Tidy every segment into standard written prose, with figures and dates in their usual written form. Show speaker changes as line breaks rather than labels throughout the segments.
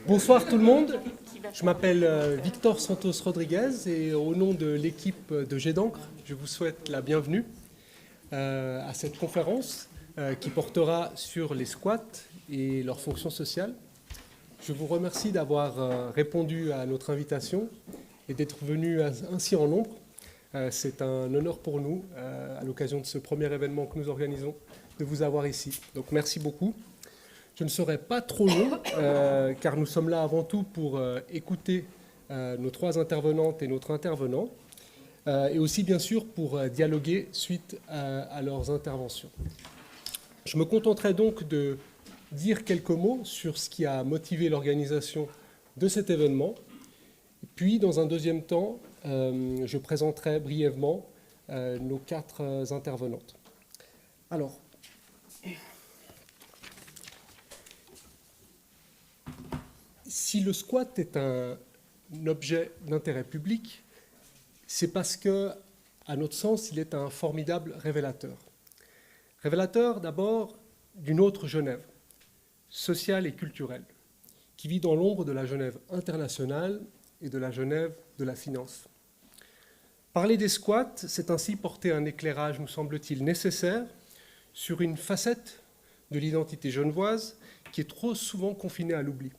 Bonsoir tout le monde, je m'appelle Victor Santos Rodriguez et au nom de l'équipe de Jet d'encre, je vous souhaite la bienvenue à cette conférence qui portera sur les squats et leurs fonctions sociales. Je vous remercie d'avoir répondu à notre invitation et d'être venu ainsi en nombre. C'est un honneur pour nous, à l'occasion de ce premier événement que nous organisons, de vous avoir ici. Donc merci beaucoup. Je ne serai pas trop long, car nous sommes là avant tout pour écouter nos trois intervenantes et notre intervenant, et aussi bien sûr pour dialoguer suite à leurs interventions. Je me contenterai donc de dire quelques mots sur ce qui a motivé l'organisation de cet événement. Puis, dans un deuxième temps, je présenterai brièvement nos quatre intervenantes. Alors, si le squat est un objet d'intérêt public, c'est parce que, à notre sens, il est un formidable révélateur. Révélateur d'abord d'une autre Genève, sociale et culturelle, qui vit dans l'ombre de la Genève internationale et de la Genève de la finance. Parler des squats, c'est ainsi porter un éclairage, nous semble-t-il, nécessaire sur une facette de l'identité genevoise qui est trop souvent confinée à l'oubli.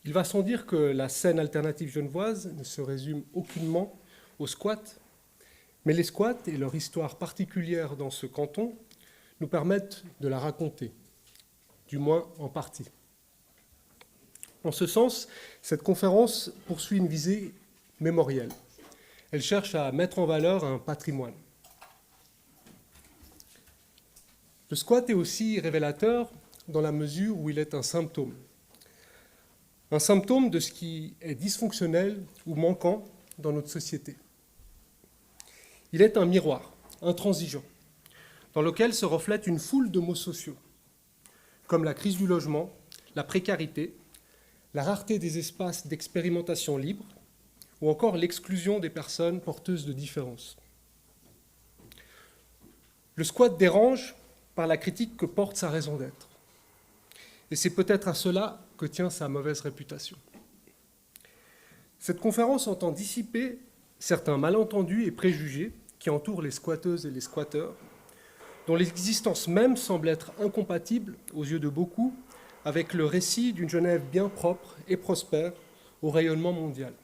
Il va sans dire que la scène alternative genevoise ne se résume aucunement aux squats, mais les squats et leur histoire particulière dans ce canton nous permettent de la raconter, du moins en partie. En ce sens, cette conférence poursuit une visée mémorielle. Elle cherche à mettre en valeur un patrimoine. Le squat est aussi révélateur dans la mesure où il est un symptôme. Un symptôme de ce qui est dysfonctionnel ou manquant dans notre société. Il est un miroir, intransigeant, dans lequel se reflète une foule de maux sociaux, comme la crise du logement, la précarité, la rareté des espaces d'expérimentation libre, ou encore l'exclusion des personnes porteuses de différences. Le squat dérange par la critique que porte sa raison d'être. Et c'est peut-être à cela que tient sa mauvaise réputation. Cette conférence entend dissiper certains malentendus et préjugés qui entourent les squatteuses et les squatteurs, dont l'existence même semble être incompatible, aux yeux de beaucoup, avec le récit d'une Genève bien propre et prospère au rayonnement mondial.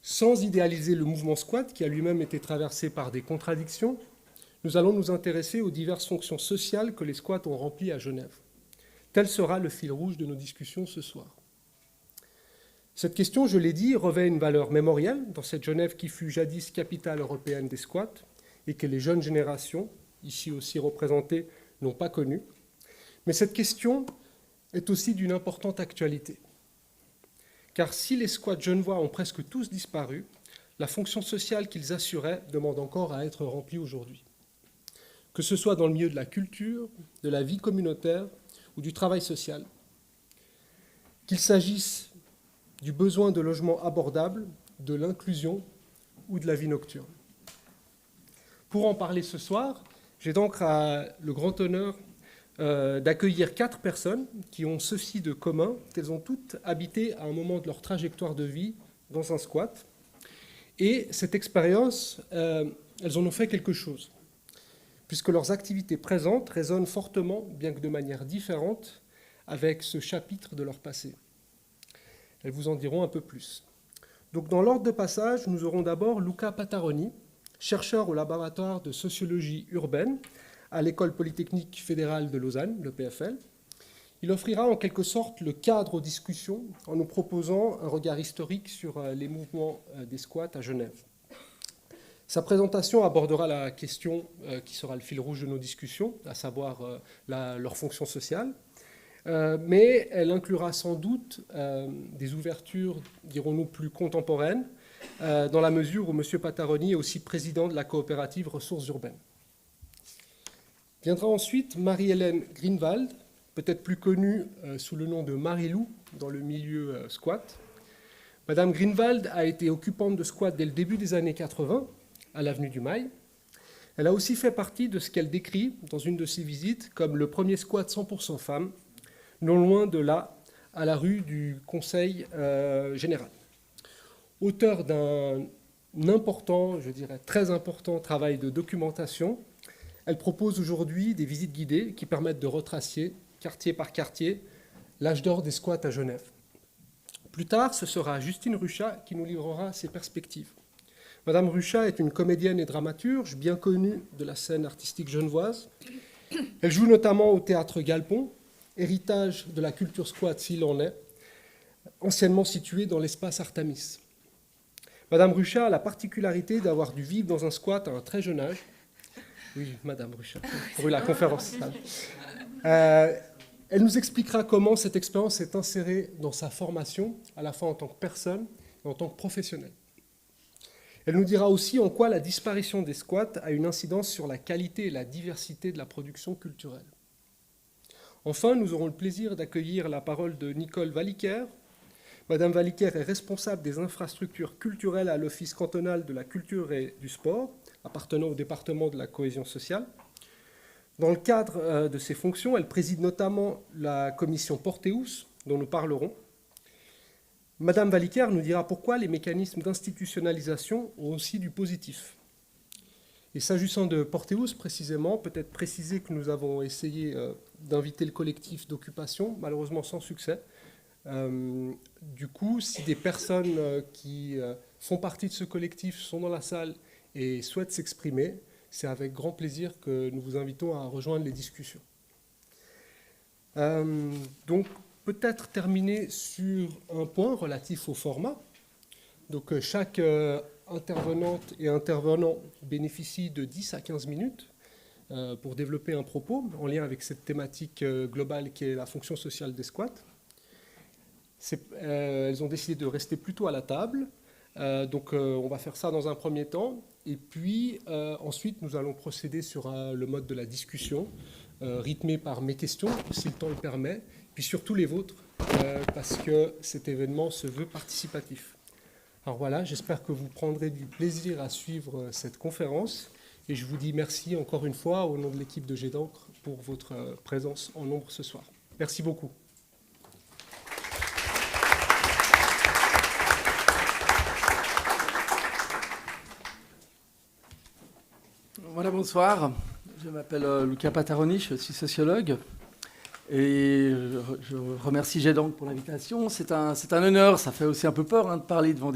Sans idéaliser le mouvement squat, qui a lui-même été traversé par des contradictions, nous allons nous intéresser aux diverses fonctions sociales que les squats ont remplies à Genève. Tel sera le fil rouge de nos discussions ce soir. Cette question, je l'ai dit, revêt une valeur mémorielle dans cette Genève qui fut jadis capitale européenne des squats et que les jeunes générations, ici aussi représentées, n'ont pas connue. Mais cette question est aussi d'une importante actualité. Car si les squats genevois ont presque tous disparu, la fonction sociale qu'ils assuraient demande encore à être remplie aujourd'hui. Que ce soit dans le milieu de la culture, de la vie communautaire ou du travail social. Qu'il s'agisse du besoin de logements abordables, de l'inclusion ou de la vie nocturne. Pour en parler ce soir, j'ai donc le grand honneur d'accueillir 4 personnes qui ont ceci de commun, qu'elles ont toutes habité à un moment de leur trajectoire de vie dans un squat. Et cette expérience, elles en ont fait quelque chose, puisque leurs activités présentes résonnent fortement, bien que de manière différente, avec ce chapitre de leur passé. Elles vous en diront un peu plus. Donc, dans l'ordre de passage, nous aurons d'abord Luca Pataroni, chercheur au laboratoire de sociologie urbaine à l'École polytechnique fédérale de Lausanne, le PFL. Il offrira en quelque sorte le cadre aux discussions en nous proposant un regard historique sur les mouvements des squats à Genève. Sa présentation abordera la question qui sera le fil rouge de nos discussions, à savoir leur fonction sociale, mais elle inclura sans doute des ouvertures, dirons-nous, plus contemporaines, dans la mesure où M. Pataroni est aussi président de la coopérative Ressources urbaines. Viendra ensuite Marie-Hélène Greenwald, peut-être plus connue sous le nom de Marie-Lou dans le milieu squat. Madame Greenwald a été occupante de squat dès le début des années 80, à l'avenue du Mail. Elle a aussi fait partie de ce qu'elle décrit dans une de ses visites comme le premier squat 100% femmes, non loin de là, à la rue du Conseil général. Auteur d'un important, je dirais très important travail de documentation, elle propose aujourd'hui des visites guidées qui permettent de retracer, quartier par quartier, l'âge d'or des squats à Genève. Plus tard, ce sera Justine Ruchat qui nous livrera ses perspectives. Madame Ruchat est une comédienne et dramaturge bien connue de la scène artistique genevoise. Elle joue notamment au théâtre Galpon, héritage de la culture squat s'il en est, anciennement situé dans l'espace Artemis. Madame Ruchat a la particularité d'avoir dû vivre dans un squat à un très jeune âge. Oui, Madame Ruchat, pour la conférence. Elle nous expliquera comment cette expérience s'est insérée dans sa formation, à la fois en tant que personne et en tant que professionnelle. Elle nous dira aussi en quoi la disparition des squats a une incidence sur la qualité et la diversité de la production culturelle. Enfin, nous aurons le plaisir d'accueillir la parole de Nicole Walliker. Madame Walliker est responsable des infrastructures culturelles à l'Office cantonal de la culture et du sport, appartenant au département de la cohésion sociale. Dans le cadre de ses fonctions, elle préside notamment la commission Porteus, dont nous parlerons. Madame Walliker nous dira pourquoi les mécanismes d'institutionnalisation ont aussi du positif. Et s'agissant de Porteus, précisément, peut-être préciser que nous avons essayé d'inviter le collectif d'occupation, malheureusement sans succès. Du coup, si des personnes qui font partie de ce collectif sont dans la salle et souhaitent s'exprimer, c'est avec grand plaisir que nous vous invitons à rejoindre les discussions. Donc, peut-être terminer sur un point relatif au format. Donc, chaque intervenante et intervenant bénéficie de 10 à 15 minutes pour développer un propos en lien avec cette thématique globale qui est la fonction sociale des squats. Elles ont décidé de rester plutôt à la table. Donc, on va faire ça dans un premier temps. Et puis, ensuite, nous allons procéder sur le mode de la discussion, rythmé par mes questions, si le temps le permet, puis surtout les vôtres, parce que cet événement se veut participatif. Alors voilà, j'espère que vous prendrez du plaisir à suivre cette conférence. Et je vous dis merci encore une fois au nom de l'équipe de Jet d'encre pour votre présence en nombre ce soir. Merci beaucoup.
Voilà, bonsoir. Je m'appelle Luca Pataroni, je suis sociologue. Et je remercie Jet d'encre pour l'invitation. C'est un honneur, ça fait aussi un peu peur de parler devant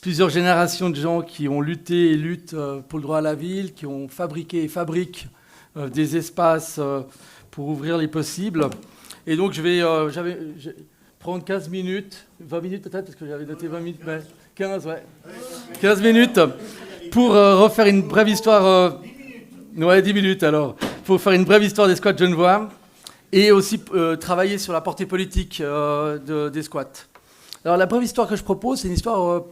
plusieurs générations de gens qui ont lutté et luttent pour le droit à la ville, qui ont fabriqué et fabriquent des espaces pour ouvrir les possibles. Et donc je vais prendre 15 minutes, 20 minutes peut-être, parce que j'avais noté 20 minutes, mais 15, ouais. 15 minutes pour refaire une brève histoire... ouais, 10 minutes alors. Pour faire une brève histoire des squats genevois. Et aussi travailler sur la portée politique des squats. Alors la brève histoire que je propose, c'est une histoire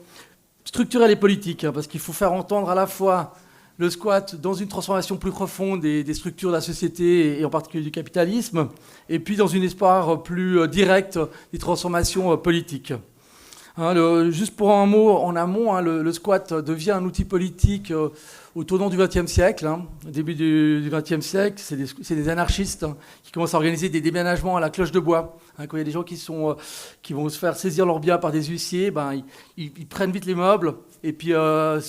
structurelle et politique, parce qu'il faut faire entendre à la fois le squat dans une transformation plus profonde des structures de la société, et en particulier du capitalisme, et puis dans une histoire plus directe des transformations politiques. Juste pour un mot en amont, le squat devient un outil politique au tournant du XXe siècle. Au début du XXe siècle, c'est des anarchistes qui commencent à organiser des déménagements à la cloche de bois. Quand il y a des gens qui vont se faire saisir leurs biens par des huissiers, ils prennent vite les meubles et puis avant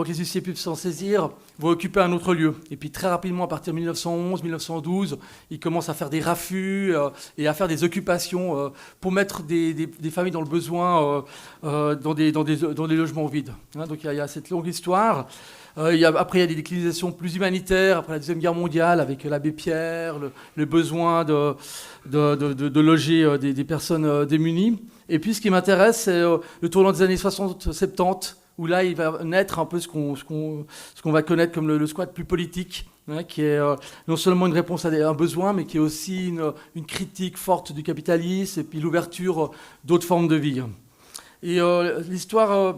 que les huissiers puissent s'en saisir, vont occuper un autre lieu. Et puis très rapidement, à partir de 1911-1912, ils commencent à faire des raffus et à faire des occupations pour mettre des familles dans le besoin dans des logements vides. Donc il y a cette longue histoire. Après, il y a des déclinaisons plus humanitaires, après la Deuxième Guerre mondiale, avec l'abbé Pierre, le besoin de loger des personnes démunies. Et puis, ce qui m'intéresse, c'est le tournant des années 60-70, où là, il va naître un peu ce qu'on va connaître comme le squat plus politique, qui est non seulement une réponse à un besoin, mais qui est aussi une critique forte du capitalisme, et puis l'ouverture d'autres formes de vie. Et l'histoire...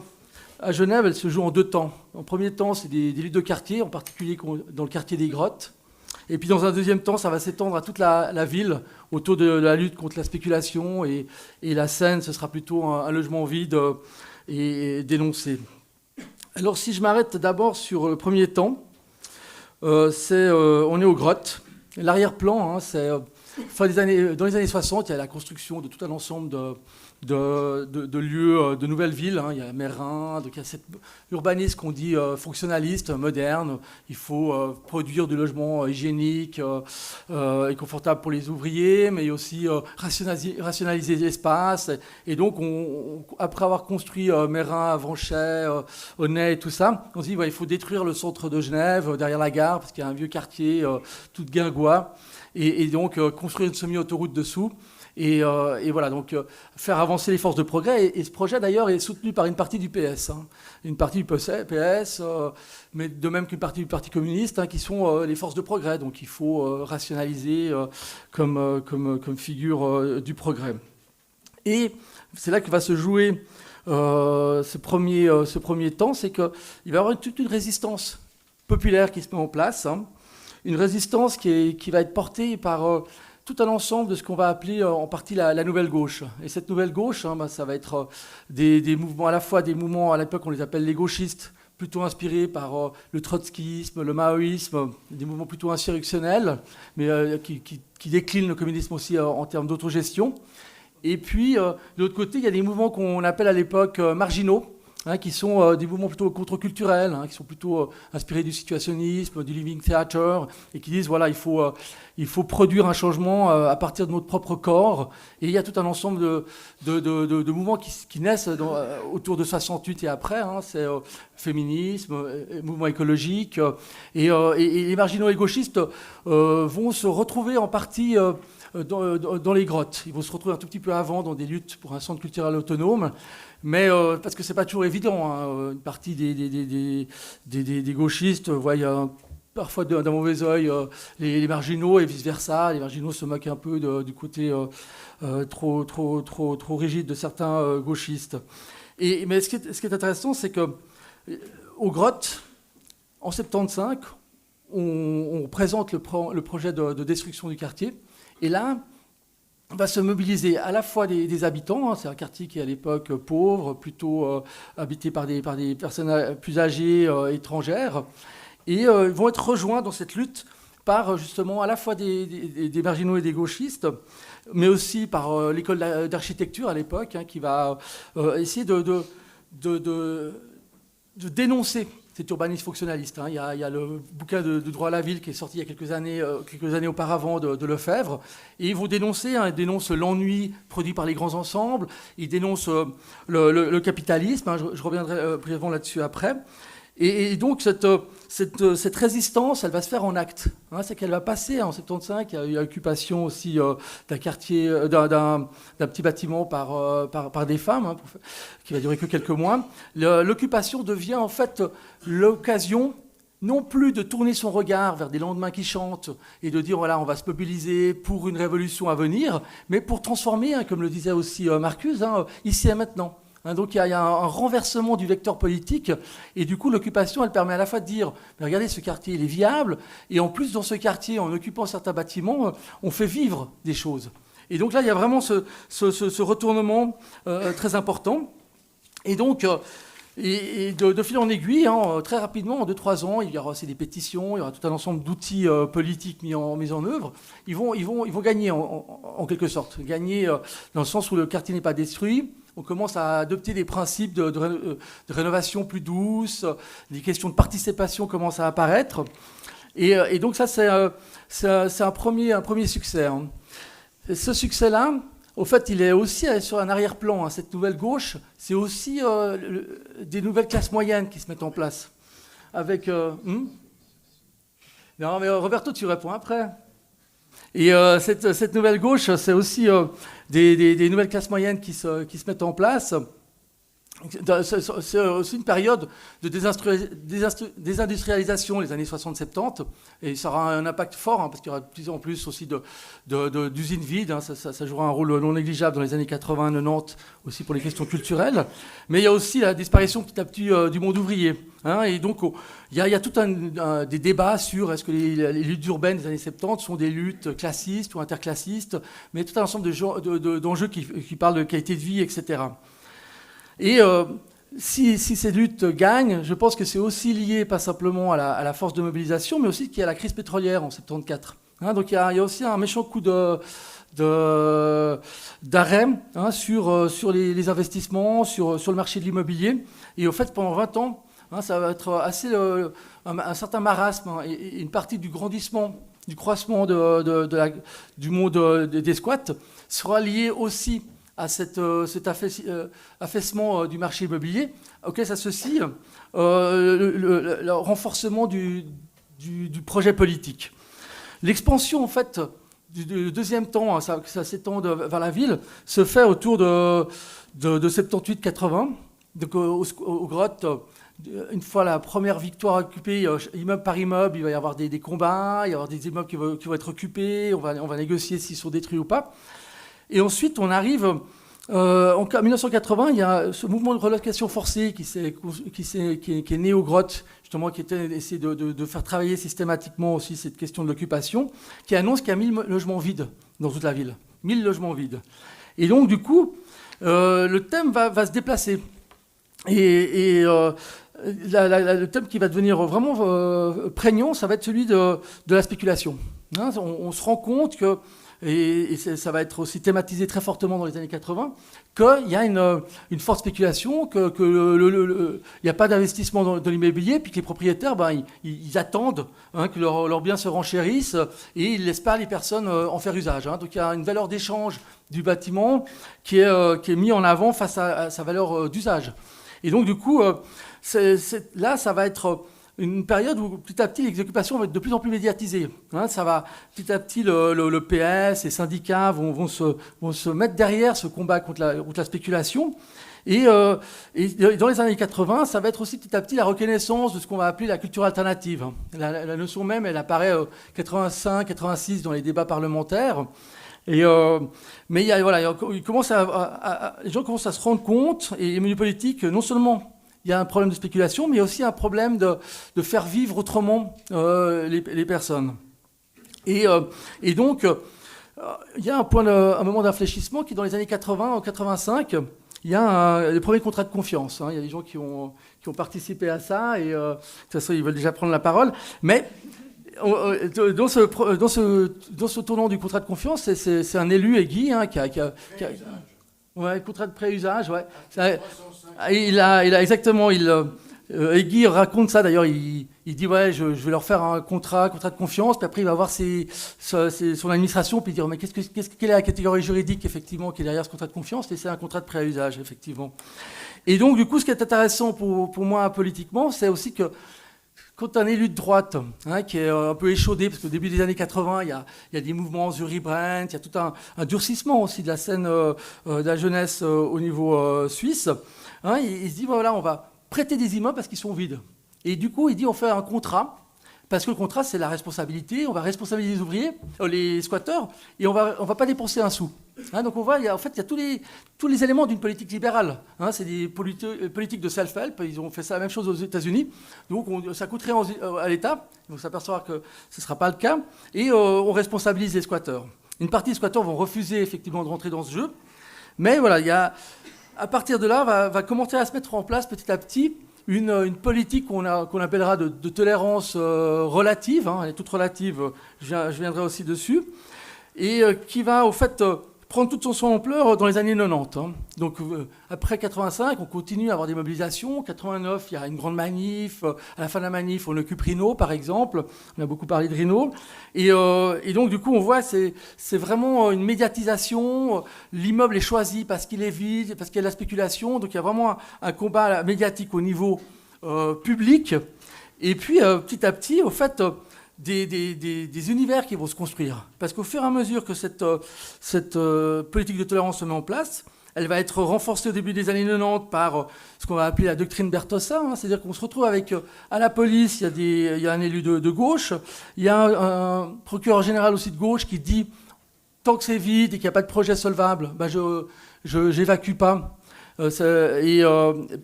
à Genève, elle se joue en deux temps. En premier temps, c'est des luttes de quartier, en particulier dans le quartier des Grottes. Et puis dans un deuxième temps, ça va s'étendre à toute la ville, autour de la lutte contre la spéculation. Et la Seine, ce sera plutôt un logement vide et dénoncé. Alors si je m'arrête d'abord sur le premier temps, on est aux Grottes. L'arrière-plan, c'est dans les années 60, il y a la construction de tout un ensemble de lieux, de nouvelles villes. Il y a Meyrin, donc il y a cet urbanisme qu'on dit fonctionnaliste, moderne. Il faut produire du logement hygiénique et confortable pour les ouvriers, mais aussi rationaliser l'espace. Et donc, après avoir construit Meyrin, Avanchet, Aunay et tout ça, on se dit il faut détruire le centre de Genève, derrière la gare, parce qu'il y a un vieux quartier tout guingois, et donc construire une semi-autoroute dessous. Et voilà, donc faire avancer les forces de progrès. Et ce projet, d'ailleurs, est soutenu par une partie du PS. Une partie du PS, mais de même qu'une partie du Parti communiste, qui sont les forces de progrès. Donc il faut rationaliser comme figure du progrès. Et c'est là que va se jouer ce premier temps, c'est qu'il va y avoir toute une résistance populaire qui se met en place. Une résistance qui va être portée par tout un ensemble de ce qu'on va appeler en partie la nouvelle gauche. Et cette nouvelle gauche, ça va être des mouvements, à la fois des mouvements, à l'époque on les appelle les gauchistes, plutôt inspirés par le trotskisme, le maoïsme, des mouvements plutôt insurrectionnels, mais qui déclinent le communisme aussi en termes d'autogestion. Et puis, de l'autre côté, il y a des mouvements qu'on appelle à l'époque marginaux, qui sont des mouvements plutôt contre-culturels, qui sont plutôt inspirés du situationnisme, du living theater, et qui disent, voilà, il faut produire un changement à partir de notre propre corps. Et il y a tout un ensemble de mouvements qui naissent autour de 68 et après. C'est féminisme, mouvement écologique. Et les marginaux et gauchistes vont se retrouver en partie dans les grottes. Ils vont se retrouver un tout petit peu avant dans des luttes pour un centre culturel autonome, mais parce que c'est pas toujours évident. Une partie des gauchistes voient parfois d'un mauvais œil les marginaux et vice-versa. Les marginaux se moquent un peu du côté trop rigide de certains gauchistes. Mais ce qui est intéressant, c'est que aux grottes, en 75, on présente le projet de destruction du quartier. Et là, on va se mobiliser à la fois des habitants, c'est un quartier qui est à l'époque pauvre, plutôt habité par des personnes plus âgées, étrangères, et ils vont être rejoints dans cette lutte par justement à la fois des marginaux et des gauchistes, mais aussi par l'école d'architecture à l'époque, qui va essayer de dénoncer cet urbanisme fonctionnaliste. Il y a le bouquin de droit à la ville qui est sorti il y a quelques années auparavant de Lefebvre. Et ils vont dénoncer, ils dénoncent l'ennui produit par les grands ensembles, ils dénoncent le capitalisme, je reviendrai brièvement là-dessus après. Et donc cette résistance, elle va se faire en actes. C'est qu'elle va passer en 75, il y a eu l'occupation aussi d'un quartier, d'un petit bâtiment par des femmes, qui va durer que quelques mois. L'occupation devient en fait l'occasion non plus de tourner son regard vers des lendemains qui chantent et de dire voilà, on va se mobiliser pour une révolution à venir, mais pour transformer, comme le disait aussi Marcuse, ici et maintenant. Donc il y a un renversement du vecteur politique, et du coup l'occupation, elle permet à la fois de dire mais regardez, ce quartier il est viable, et en plus dans ce quartier, en occupant certains bâtiments, on fait vivre des choses. Et donc là il y a vraiment ce retournement très important. Et donc de fil en aiguille, très rapidement, en 2-3 ans, il y aura aussi des pétitions, il y aura tout un ensemble d'outils politiques mis en œuvre. Ils vont gagner en quelque sorte, gagner dans le sens où le quartier n'est pas détruit. On commence à adopter des principes de rénovation plus douce, des questions de participation commencent à apparaître. Et donc ça, c'est un premier succès. Et ce succès-là, au fait, il est aussi sur un arrière-plan. Cette nouvelle gauche, c'est aussi des nouvelles classes moyennes qui se mettent en place. Avec... Non, mais Roberto, tu réponds après. Et cette nouvelle gauche, c'est aussi des nouvelles classes moyennes qui se mettent en place. C'est aussi une période de désindustrialisation, les années 60-70, et ça aura un impact fort, parce qu'il y aura de plus en plus aussi d'usines vides. Ça jouera un rôle non négligeable dans les années 80-90, aussi pour les questions culturelles. Mais il y a aussi la disparition petit à petit du monde ouvrier. Et donc, il y a tout des débats sur est-ce que les luttes urbaines des années 70 sont des luttes classistes ou interclassistes, mais tout un ensemble d'enjeux qui parlent de qualité de vie, etc. Et si ces luttes gagnent, je pense que c'est aussi lié pas simplement à la force de mobilisation, mais aussi qu'il y a la crise pétrolière en 74. Donc il y a aussi un méchant coup d'arrêt sur les investissements, sur le marché de l'immobilier. Et au fait, pendant 20 ans, ça va être assez un certain marasme et une partie du grandissement, du croissement du monde des squats sera lié aussi à cet affaissement du marché immobilier, auquel s'associe le renforcement du projet politique. L'expansion, en fait, du deuxième temps, ça s'étend vers la ville, se fait autour de 78-80. Donc, aux grottes, une fois la première victoire occupée, immeuble par immeuble, il va y avoir des combats, il va y avoir des immeubles qui vont être occupés, on va négocier s'ils sont détruits ou pas. Et ensuite, on arrive... en 1980, il y a ce mouvement de relocation forcée qui est né aux grottes, justement, qui était d'essayer de faire travailler systématiquement aussi cette question de l'occupation, qui annonce qu'il y a 1000 logements vides dans toute la ville. 1000 logements vides. Et donc, du coup, le thème va se déplacer. Et le thème qui va devenir vraiment prégnant, ça va être celui de la spéculation. On se rend compte que, et ça va être aussi thématisé très fortement dans les années 80, qu'il y a une forte spéculation, qu'il n'y a pas d'investissement dans l'immobilier, puis que les propriétaires, ils attendent que leurs biens se renchérissent et ils ne laissent pas les personnes en faire usage. Donc il y a une valeur d'échange du bâtiment qui est mise en avant face à sa valeur d'usage. Et donc du coup, là, ça va être une période où petit à petit les occupations vont être de plus en plus médiatisées. Ça va petit à petit le PS, les syndicats vont se mettre derrière ce combat contre la spéculation. Et dans les années 80, ça va être aussi petit à petit la reconnaissance de ce qu'on va appeler la culture alternative. La notion même, elle apparaît 85-86 dans les débats parlementaires. Mais les gens commencent à se rendre compte, et les milieux politiques, non seulement il y a un problème de spéculation, mais aussi un problème de faire vivre autrement les personnes. Et donc, il y a un moment d'infléchissement qui, dans les années 80 ou 85, il y a les premiers contrats de confiance. Il y a des gens qui ont participé à ça, et de toute façon, ils veulent déjà prendre la parole. Mais dans ce tournant du contrat de confiance, c'est un élu, Guy, qui a contrat de pré-usage, ouais. Il a exactement. Guy raconte ça d'ailleurs. Il dit ouais, je vais leur faire un contrat de confiance. Puis après, il va voir son administration, puis dire mais quelle est la catégorie juridique effectivement qui est derrière ce contrat de confiance? Et c'est un contrat de pré-usage effectivement. Et donc du coup, ce qui est intéressant pour moi politiquement, c'est aussi que quand un élu de droite, qui est un peu échaudé, parce qu'au début des années 80, il y a des mouvements Uri Brent, il y a tout un durcissement aussi de la scène de la jeunesse au niveau suisse, il se dit, voilà, on va prêter des immeubles parce qu'ils sont vides. Et du coup, il dit, on fait un contrat, parce que le contrat, c'est la responsabilité, on va responsabiliser les ouvriers, les squatteurs, et on va pas dépenser un sou. Donc on voit, il y a tous les éléments d'une politique libérale. C'est des politiques de self-help, ils ont fait ça la même chose aux États-Unis. Donc ça coûte rien à l'État, il faut s'apercevoir que ce ne sera pas le cas, et on responsabilise les squatteurs. Une partie des squatteurs vont refuser effectivement de rentrer dans ce jeu, mais voilà, à partir de là, va commencer à se mettre en place petit à petit une politique qu'on appellera de tolérance relative, elle est toute relative, je viendrai aussi dessus, et qui va au fait prendre toute son ampleur dans les années 90. Donc après 85, on continue à avoir des mobilisations. 89, il y a une grande manif. À la fin de la manif, on occupe Rhino, par exemple. On a beaucoup parlé de Rhino. Et donc du coup, on voit c'est vraiment une médiatisation. L'immeuble est choisi parce qu'il est vide, parce qu'il y a de la spéculation. Donc il y a vraiment un combat médiatique au niveau public. Et puis petit à petit, au fait, des univers qui vont se construire. Parce qu'au fur et à mesure que cette politique de tolérance se met en place, elle va être renforcée au début des années 90 par ce qu'on va appeler la doctrine Bertossa. C'est-à-dire qu'on se retrouve avec, à la police, il y a un élu de gauche, il y a un procureur général aussi de gauche qui dit tant que c'est vide et qu'il n'y a pas de projet solvable, je n'évacue pas.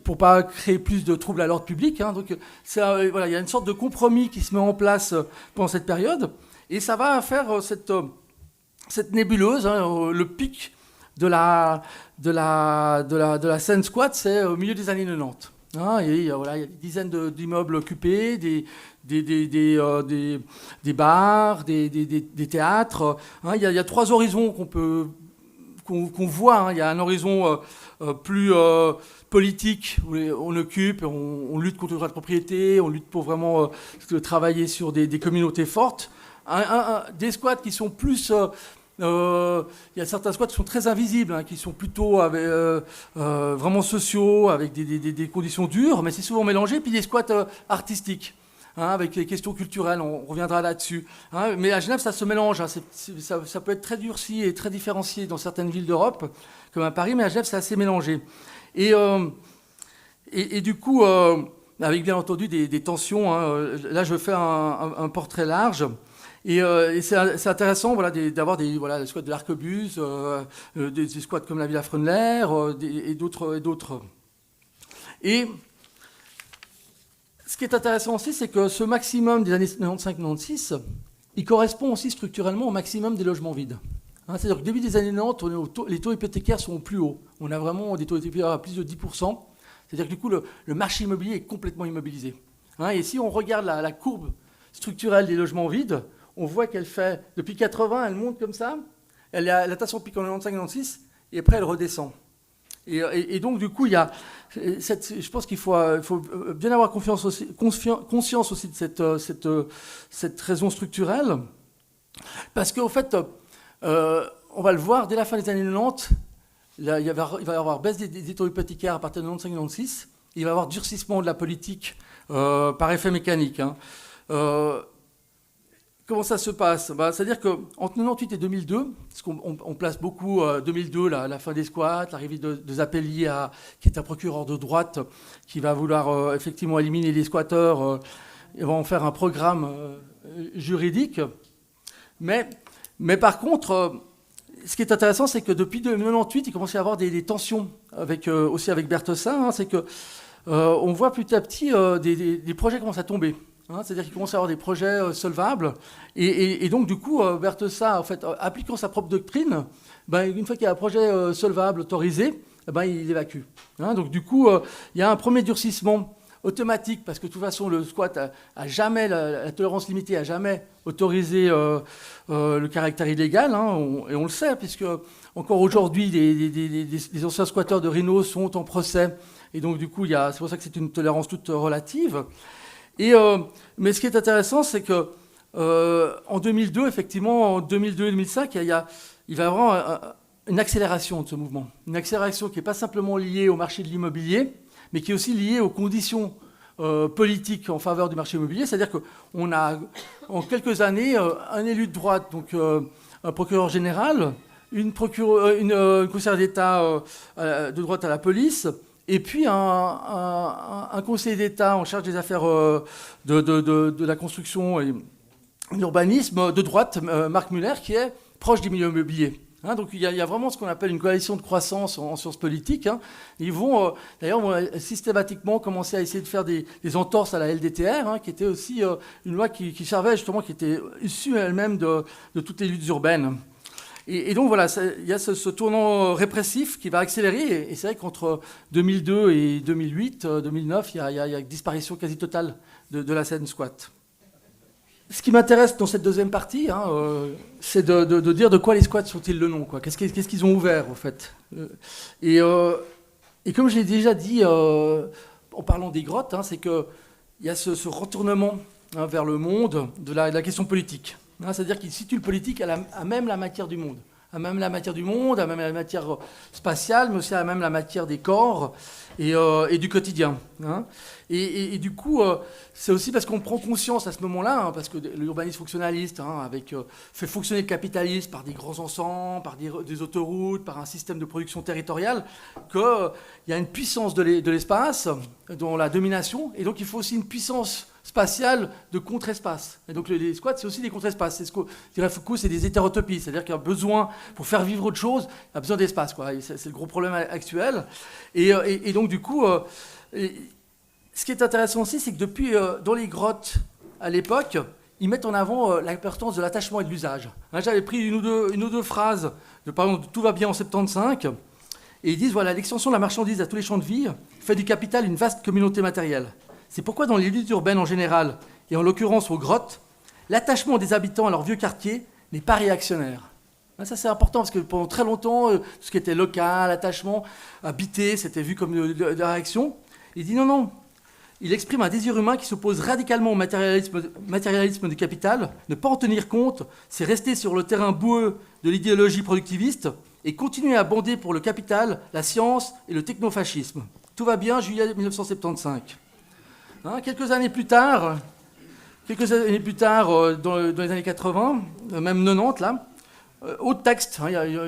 Pour pas créer plus de troubles à l'ordre public. Donc il y a une sorte de compromis qui se met en place pendant cette période, et ça va faire cette nébuleuse. Le pic de la scène squat, c'est au milieu des années 90. Il y a des dizaines d'immeubles occupés, des bars, des théâtres. Il y a 3 horizons qu'on voit. Il y a un horizon plus politique, où on occupe, on lutte contre le droit de propriété, on lutte pour vraiment travailler sur des communautés fortes. Des squats qui sont plus... il y a certains squats qui sont très invisibles, qui sont plutôt vraiment sociaux, avec des conditions dures, mais c'est souvent mélangé. Puis des squats artistiques, avec les questions culturelles, on reviendra là-dessus. Mais à Genève, ça se mélange. Ça peut être très durci et très différencié dans certaines villes d'Europe, comme à Paris, mais à Genève, c'est assez mélangé. Et du coup, avec bien entendu des tensions, là, je fais un portrait large. Et c'est intéressant d'avoir des squats de l'Arquebuse, des squats comme la Villa Frunler et d'autres. Et ce qui est intéressant aussi, c'est que ce maximum des années 95-96, il correspond aussi structurellement au maximum des logements vides. C'est-à-dire que début des années 90, les taux hypothécaires sont au plus haut. On a vraiment des taux hypothécaires à plus de 10%. C'est-à-dire que du coup, le marché immobilier est complètement immobilisé. Et si on regarde la courbe structurelle des logements vides, on voit qu'elle fait, depuis 80, elle monte comme ça, elle atteint son pic en 95-96, et après elle redescend. Et donc du coup, je pense qu'il faut bien avoir conscience aussi de cette raison structurelle, parce qu'au fait, on va le voir, dès la fin des années 90, il va y avoir baisse des taux hypothécaires à partir de 95-96, il va y avoir durcissement de la politique par effet mécanique. Comment ça se passe ? C'est-à-dire qu'entre 98 et 2002, parce qu'on place beaucoup 2002, la fin des squats, l'arrivée de Zappelli, qui est un procureur de droite, qui va vouloir effectivement éliminer les squatteurs, et va en faire un programme juridique. Mais par contre, ce qui est intéressant, c'est que depuis 1998, il commence à y avoir des tensions, aussi avec Bertheusin. C'est qu'on voit petit à petit des projets commencent à tomber. C'est-à-dire qu'il commence à avoir des projets solvables. Et donc, du coup, Bertheusin, en fait, appliquant sa propre doctrine, une fois qu'il y a un projet solvable, autorisé, il évacue. Donc, du coup, il y a un premier durcissement automatique, parce que de toute façon, le squat a jamais, la tolérance limitée a jamais autorisé le caractère illégal. Et on le sait, puisque encore aujourd'hui, des anciens squatteurs de Rhino sont en procès. Et donc, du coup, c'est pour ça que c'est une tolérance toute relative. Mais ce qui est intéressant, c'est que en 2002, effectivement, en 2002-2005, il va y avoir une accélération de ce mouvement. Une accélération qui n'est pas simplement liée au marché de l'immobilier, mais qui est aussi liée aux conditions politiques en faveur du marché immobilier. C'est-à-dire qu'on a, en quelques années, un élu de droite, donc un procureur général, une conseillère d'État de droite à la police, et puis un conseiller d'État en charge des affaires de la construction et l'urbanisme de droite, Marc Muller, qui est proche du milieu immobilier. Donc il y a vraiment ce qu'on appelle une coalition de croissance en sciences politiques. Ils vont systématiquement commencer à essayer de faire des entorses à la LDTR, qui était aussi une loi qui servait justement, qui était issue elle-même de toutes les luttes urbaines. Et donc voilà, il y a ce tournant répressif qui va accélérer. Et c'est vrai qu'entre 2002 et 2008, 2009, il y a une disparition quasi totale de la scène squat. Ce qui m'intéresse dans cette deuxième partie, c'est de dire de quoi les squats sont-ils le nom, quoi. Qu'est-ce qu'ils ont ouvert, en fait. Et comme je l'ai déjà dit en parlant des grottes, c'est qu'il y a ce retournement vers le monde de la question politique. C'est-à-dire qu'il situe le politique à même la matière du monde. À même la matière du monde, à même la matière spatiale, mais aussi à même la matière des corps et du quotidien. Et du coup, c'est aussi parce qu'on prend conscience à ce moment-là, parce que l'urbanisme fonctionnaliste fait fonctionner le capitalisme par des grands ensembles, par des autoroutes, par un système de production territoriale, qu'il y a une puissance de l'espace dans la domination, et donc il faut aussi une puissance spatiale de contre-espace. Et donc les squats, c'est aussi des contre-espaces. C'est ce que dirait Foucault, c'est des hétérotopies. C'est-à-dire qu'il y a besoin, pour faire vivre autre chose, il y a besoin d'espace, quoi. C'est le gros problème actuel. Et donc du coup, ce qui est intéressant aussi, c'est que depuis, dans les grottes, à l'époque, ils mettent en avant l'importance de l'attachement et de l'usage. J'avais pris une ou deux phrases, par exemple, « Tout va bien en 75 », Et ils disent, voilà, l'extension de la marchandise à tous les champs de vie fait du capital une vaste communauté matérielle. C'est pourquoi dans les luttes urbaines en général, et en l'occurrence aux grottes, l'attachement des habitants à leur vieux quartier n'est pas réactionnaire. Ça, c'est important, parce que pendant très longtemps, ce qui était local, attachement, habité, c'était vu comme de la réaction. Il dit non. Il exprime un désir humain qui s'oppose radicalement au matérialisme du capital. Ne pas en tenir compte, c'est rester sur le terrain boueux de l'idéologie productiviste et continuer à bander pour le capital, la science et le technofascisme. Tout va bien, juillet 1975. Quelques années plus tard, dans les années 80, même 90, là, autre texte,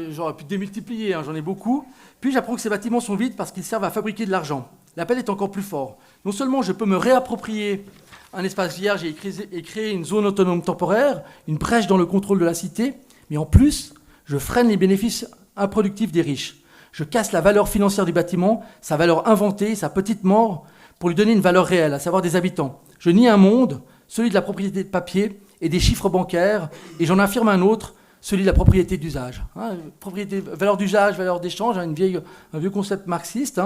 j'aurais pu démultiplier, j'en ai beaucoup. Puis j'apprends que ces bâtiments sont vides parce qu'ils servent à fabriquer de l'argent. L'appel est encore plus fort. Non seulement je peux me réapproprier un espace vierge et créer une zone autonome temporaire, une brèche dans le contrôle de la cité, mais en plus, je freine les bénéfices improductifs des riches. Je casse la valeur financière du bâtiment, sa valeur inventée, sa petite mort, pour lui donner une valeur réelle, à savoir des habitants. Je nie un monde, celui de la propriété de papier et des chiffres bancaires, et j'en affirme un autre, celui de la propriété d'usage. Valeur d'usage, valeur d'échange, un vieux concept marxiste.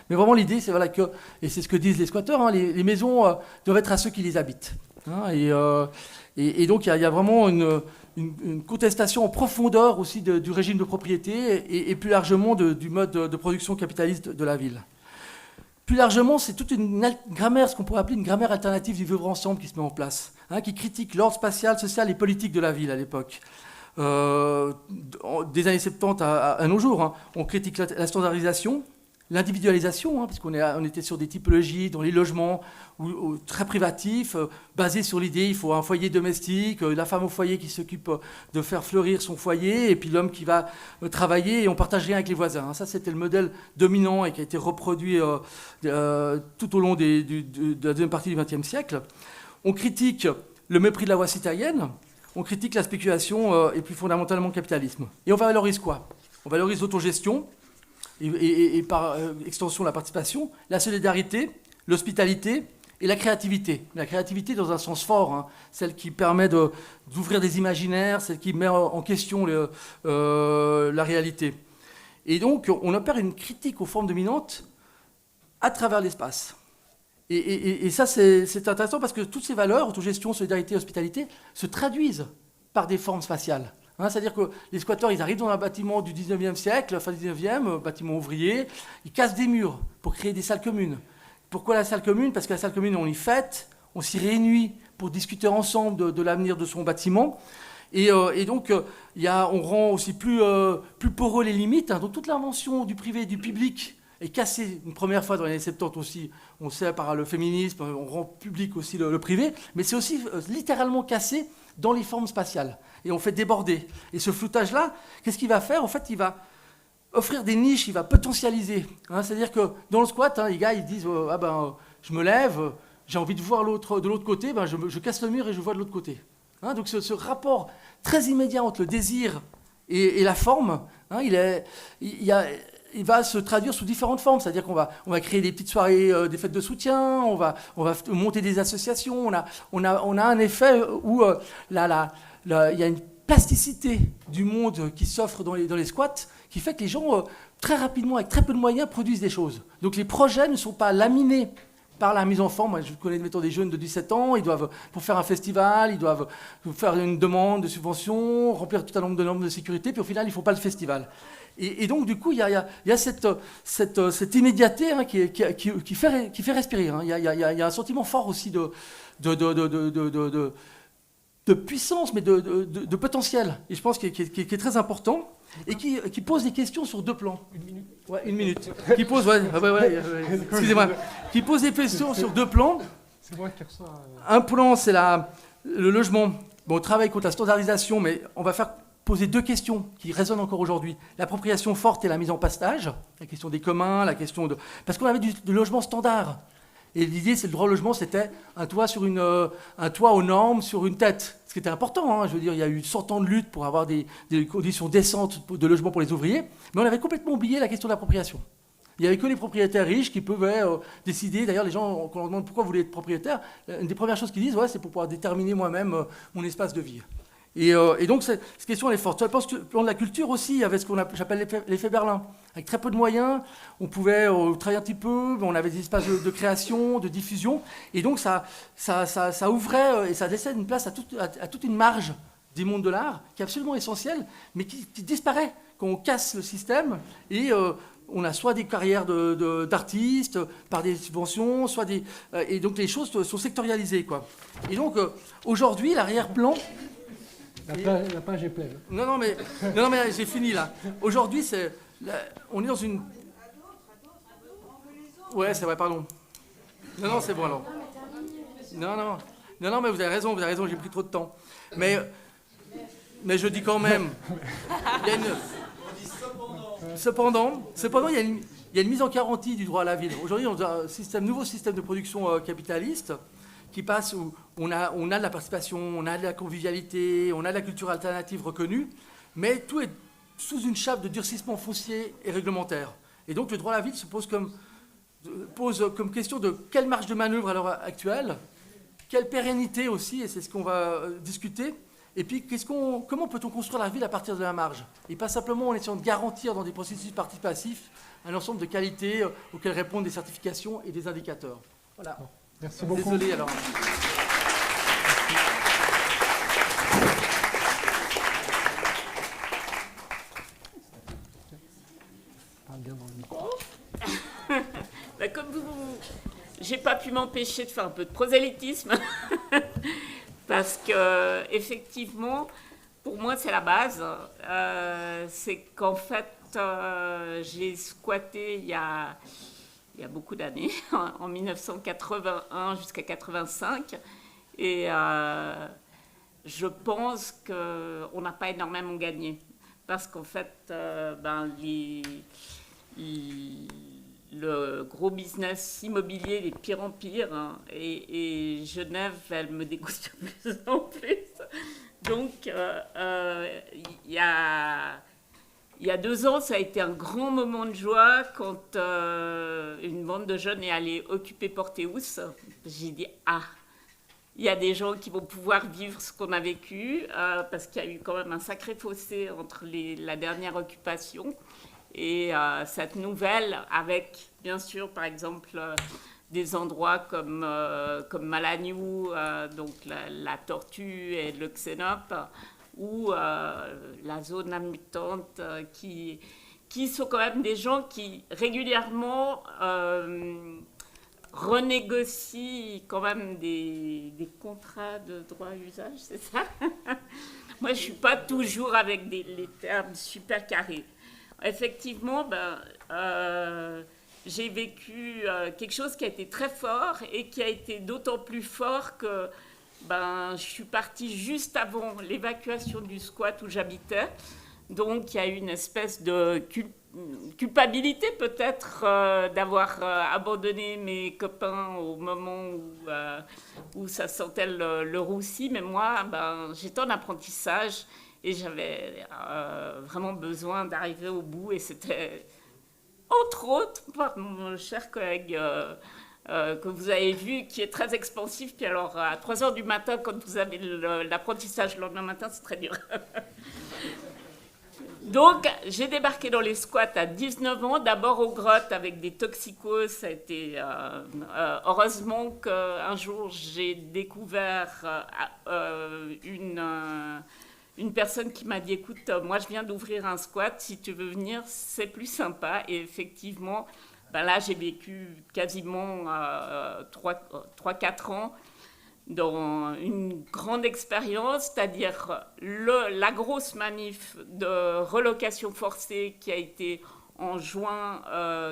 Mais vraiment, l'idée, c'est voilà, que, et c'est ce que disent les squatteurs, les maisons doivent être à ceux qui les habitent. Et donc, il y a vraiment une contestation en profondeur aussi du régime de propriété et plus largement du mode de production capitaliste de la ville. Plus largement, c'est toute une grammaire, ce qu'on pourrait appeler une grammaire alternative du vivre ensemble qui se met en place, qui critique l'ordre spatial, social et politique de la ville à l'époque. Des années 70 à nos jours, on critique la standardisation, l'individualisation, parce qu'on était sur des typologies dans les logements très privatifs, basés sur l'idée il faut un foyer domestique, la femme au foyer qui s'occupe de faire fleurir son foyer, et puis l'homme qui va travailler et on partage rien avec les voisins. Ça, c'était le modèle dominant et qui a été reproduit tout au long de la deuxième partie du XXe siècle. On critique le mépris de la voie citoyenne. On critique la spéculation et plus fondamentalement le capitalisme. Et on valorise quoi? On valorise l'autogestion et par extension la participation, la solidarité, l'hospitalité et la créativité. La créativité dans un sens fort, celle qui permet d'ouvrir des imaginaires, celle qui met en question la réalité. Et donc on opère une critique aux formes dominantes à travers l'espace. Et ça, c'est intéressant parce que toutes ces valeurs, autogestion, solidarité, hospitalité, se traduisent par des formes spatiales. C'est-à-dire que les squatteurs, ils arrivent dans un bâtiment du 19e siècle, fin 19e, bâtiment ouvrier, ils cassent des murs pour créer des salles communes. Pourquoi la salle commune? Parce que la salle commune, on y fête, on s'y réunit pour discuter ensemble de l'avenir de son bâtiment. Et donc, on rend aussi plus poreux les limites. Donc toute l'invention du privé et du public est cassé une première fois dans les années 70 aussi, on sait par le féminisme, on rend public aussi le privé, mais c'est aussi littéralement cassé dans les formes spatiales. Et on fait déborder. Et ce floutage-là, qu'est-ce qu'il va faire? En fait, il va offrir des niches, il va potentialiser. C'est-à-dire que dans le squat, les gars, ils disent je me lève, j'ai envie de voir de l'autre côté, je casse le mur et je vois de l'autre côté. Donc ce rapport très immédiat entre le désir et la forme, il va se traduire sous différentes formes, c'est-à-dire qu'on va créer des petites soirées, des fêtes de soutien, on va monter des associations, on a un effet où il y a une plasticité du monde qui s'offre dans les squats, qui fait que les gens, très rapidement, avec très peu de moyens, produisent des choses. Donc les projets ne sont pas laminés par la mise en forme. Moi, je connais mettons, des jeunes de 17 ans, ils doivent, pour faire un festival, ils doivent faire une demande de subvention, remplir tout un nombre de normes de sécurité, puis au final, ils ne font pas le festival. Et donc, du coup, il y a cette immédiateté qui fait respirer. Il y a un sentiment fort aussi de puissance, mais de potentiel. Et je pense qui est très important et qui pose des questions sur deux plans. Une minute. Qui pose, excusez-moi. Qui pose des questions sur deux plans.
C'est moi qui reçois.
Un plan, c'est le logement. Bon, on travaille contre la standardisation, mais on va faire poser deux questions qui résonnent encore aujourd'hui. L'appropriation forte et la mise en pastage, la question des communs, la question de... Parce qu'on avait du logement standard. Et l'idée, c'est le droit au logement, c'était un toit aux normes sur une tête. Ce qui était important, je veux dire, il y a eu 100 ans de lutte pour avoir des conditions décentes de logement pour les ouvriers, mais on avait complètement oublié la question de l'appropriation. Il n'y avait que les propriétaires riches qui pouvaient décider. D'ailleurs, les gens, quand on leur demande pourquoi vous voulez être propriétaire, une des premières choses qu'ils disent, c'est pour pouvoir déterminer moi-même mon espace de vie. Et donc, cette question, elle est forte. Sur le plan de la culture aussi, il y avait ce j'appelle l'effet Berlin. Avec très peu de moyens, on pouvait travailler un petit peu, on avait des espaces de création, de diffusion, et donc ça ouvrait et ça laissait une place à toute une marge des mondes de l'art, qui est absolument essentielle, mais qui disparaît quand on casse le système, et on a soit des carrières d'artistes, par des subventions, et donc les choses sont sectorialisées, quoi. Et donc, aujourd'hui, l'arrière-plan...
La page est pleine.
Non, mais j'ai fini, là. Aujourd'hui, on est dans une... Ouais, c'est vrai, pardon. Non, c'est bon, alors. Non, mais vous avez raison, j'ai pris trop de temps. Mais je dis quand même... Il y a une... Cependant, il y a une mise en garantie du droit à la ville. Aujourd'hui, on a un nouveau système de production capitaliste qui passe où on a de la participation, on a de la convivialité, on a de la culture alternative reconnue, mais tout est sous une chape de durcissement foncier et réglementaire. Et donc le droit à la ville se pose comme question de quelle marge de manœuvre à l'heure actuelle, quelle pérennité aussi, et c'est ce qu'on va discuter, et puis comment peut-on construire la ville à partir de la marge, et pas simplement en essayant de garantir dans des processus participatifs un ensemble de qualités auxquelles répondent des certifications et des indicateurs. Voilà.
Merci beaucoup.
Désolé alors.
Comme j'ai pas pu m'empêcher de faire un peu de prosélytisme parce que effectivement, pour moi, c'est la base. C'est qu'en fait, j'ai squatté il y a beaucoup d'années, en 1981 jusqu'à 85, et je pense qu'on n'a pas énormément gagné, parce qu'en fait, le gros business immobilier est de pire en pire, hein, et Genève, elle me dégoûte de plus en plus. Donc, il y a 2 ans, ça a été un grand moment de joie quand une bande de jeunes est allée occuper Porteus. J'ai dit, il y a des gens qui vont pouvoir vivre ce qu'on a vécu, parce qu'il y a eu quand même un sacré fossé entre la dernière occupation et cette nouvelle, avec, bien sûr, par exemple, des endroits comme Malagnou, donc la Tortue et le Xénope, ou la zone habitante, qui sont quand même des gens qui régulièrement renégocient quand même des contrats de droit à usage, c'est ça? Moi, je ne suis pas toujours avec les termes super carrés. Effectivement, j'ai vécu quelque chose qui a été très fort et qui a été d'autant plus fort que je suis partie juste avant l'évacuation du squat où j'habitais. Donc, il y a eu une espèce de culpabilité peut-être d'avoir abandonné mes copains au moment où ça sentait le roussi. Mais moi, j'étais en apprentissage et j'avais vraiment besoin d'arriver au bout. Et c'était, entre autres, par mon cher collègue que vous avez vu, qui est très expansif. Puis alors, à 3 heures du matin, quand vous avez l'apprentissage le lendemain matin, c'est très dur. Donc, j'ai débarqué dans les squats à 19 ans, d'abord aux grottes avec des toxicos. Ça a été heureusement qu'un jour, j'ai découvert une personne qui m'a dit, écoute, moi, je viens d'ouvrir un squat, si tu veux venir, c'est plus sympa. Et effectivement, là, j'ai vécu quasiment 3-4 ans dans une grande expérience, c'est-à-dire la grosse manif de relocation forcée qui a été en juin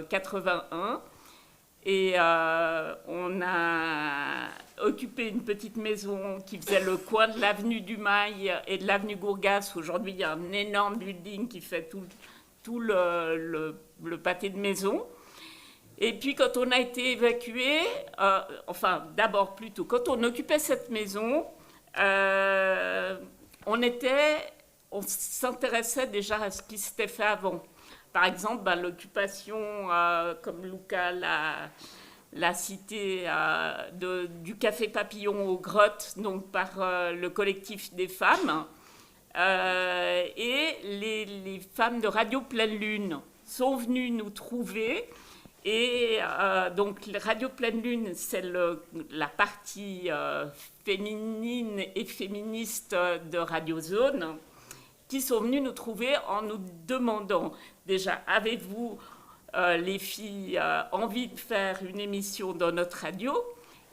81. Et on a occupé une petite maison qui faisait le coin de l'avenue du Mail et de l'avenue Gourgas. Aujourd'hui, il y a un énorme building qui fait tout le pâté de maison. Et puis, quand on a été évacué, d'abord plutôt, quand on occupait cette maison, on s'intéressait déjà à ce qui s'était fait avant. Par exemple, l'occupation, comme Luca l'a cité, du Café Papillon aux Grottes, donc par le collectif des femmes. Et les femmes de Radio Pleine Lune sont venues nous trouver. Et donc, Radio Pleine Lune, c'est la partie féminine et féministe de Radio Zone, qui sont venues nous trouver en nous demandant, déjà, avez-vous, les filles, envie de faire une émission dans notre radio ?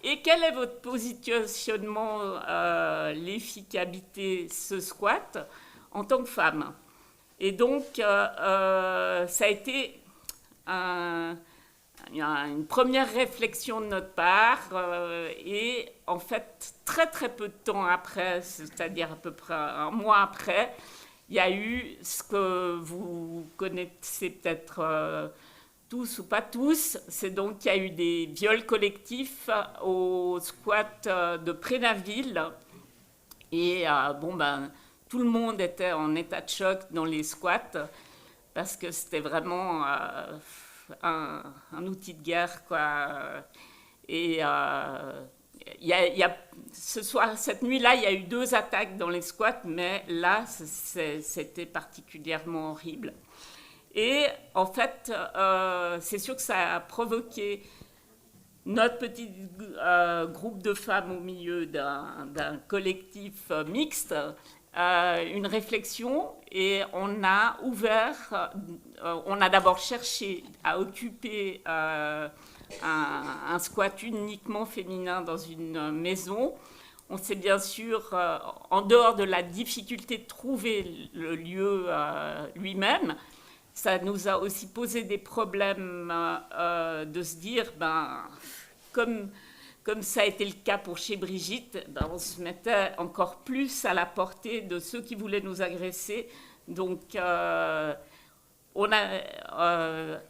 Et quel est votre positionnement, les filles qui habitaient ce squat, en tant que femmes ? Et donc, ça a été une première réflexion de notre part. Et en fait, très très peu de temps après, c'est-à-dire à peu près un mois après, il y a eu ce que vous connaissez peut-être tous ou pas tous, c'est donc qu'il y a eu des viols collectifs au squat de Prénaville. Et tout le monde était en état de choc dans les squats parce que c'était vraiment un outil de guerre, quoi. Et cette nuit-là, il y a eu 2 attaques dans les squats, mais là, c'était particulièrement horrible. Et en fait, c'est sûr que ça a provoqué notre petit groupe de femmes au milieu d'un collectif mixte, une réflexion, et on a d'abord cherché à occuper un squat uniquement féminin dans une maison. On s'est bien sûr, en dehors de la difficulté de trouver le lieu lui-même, ça nous a aussi posé des problèmes de se dire, comme ça a été le cas pour chez Brigitte, on se mettait encore plus à la portée de ceux qui voulaient nous agresser. Donc, on a...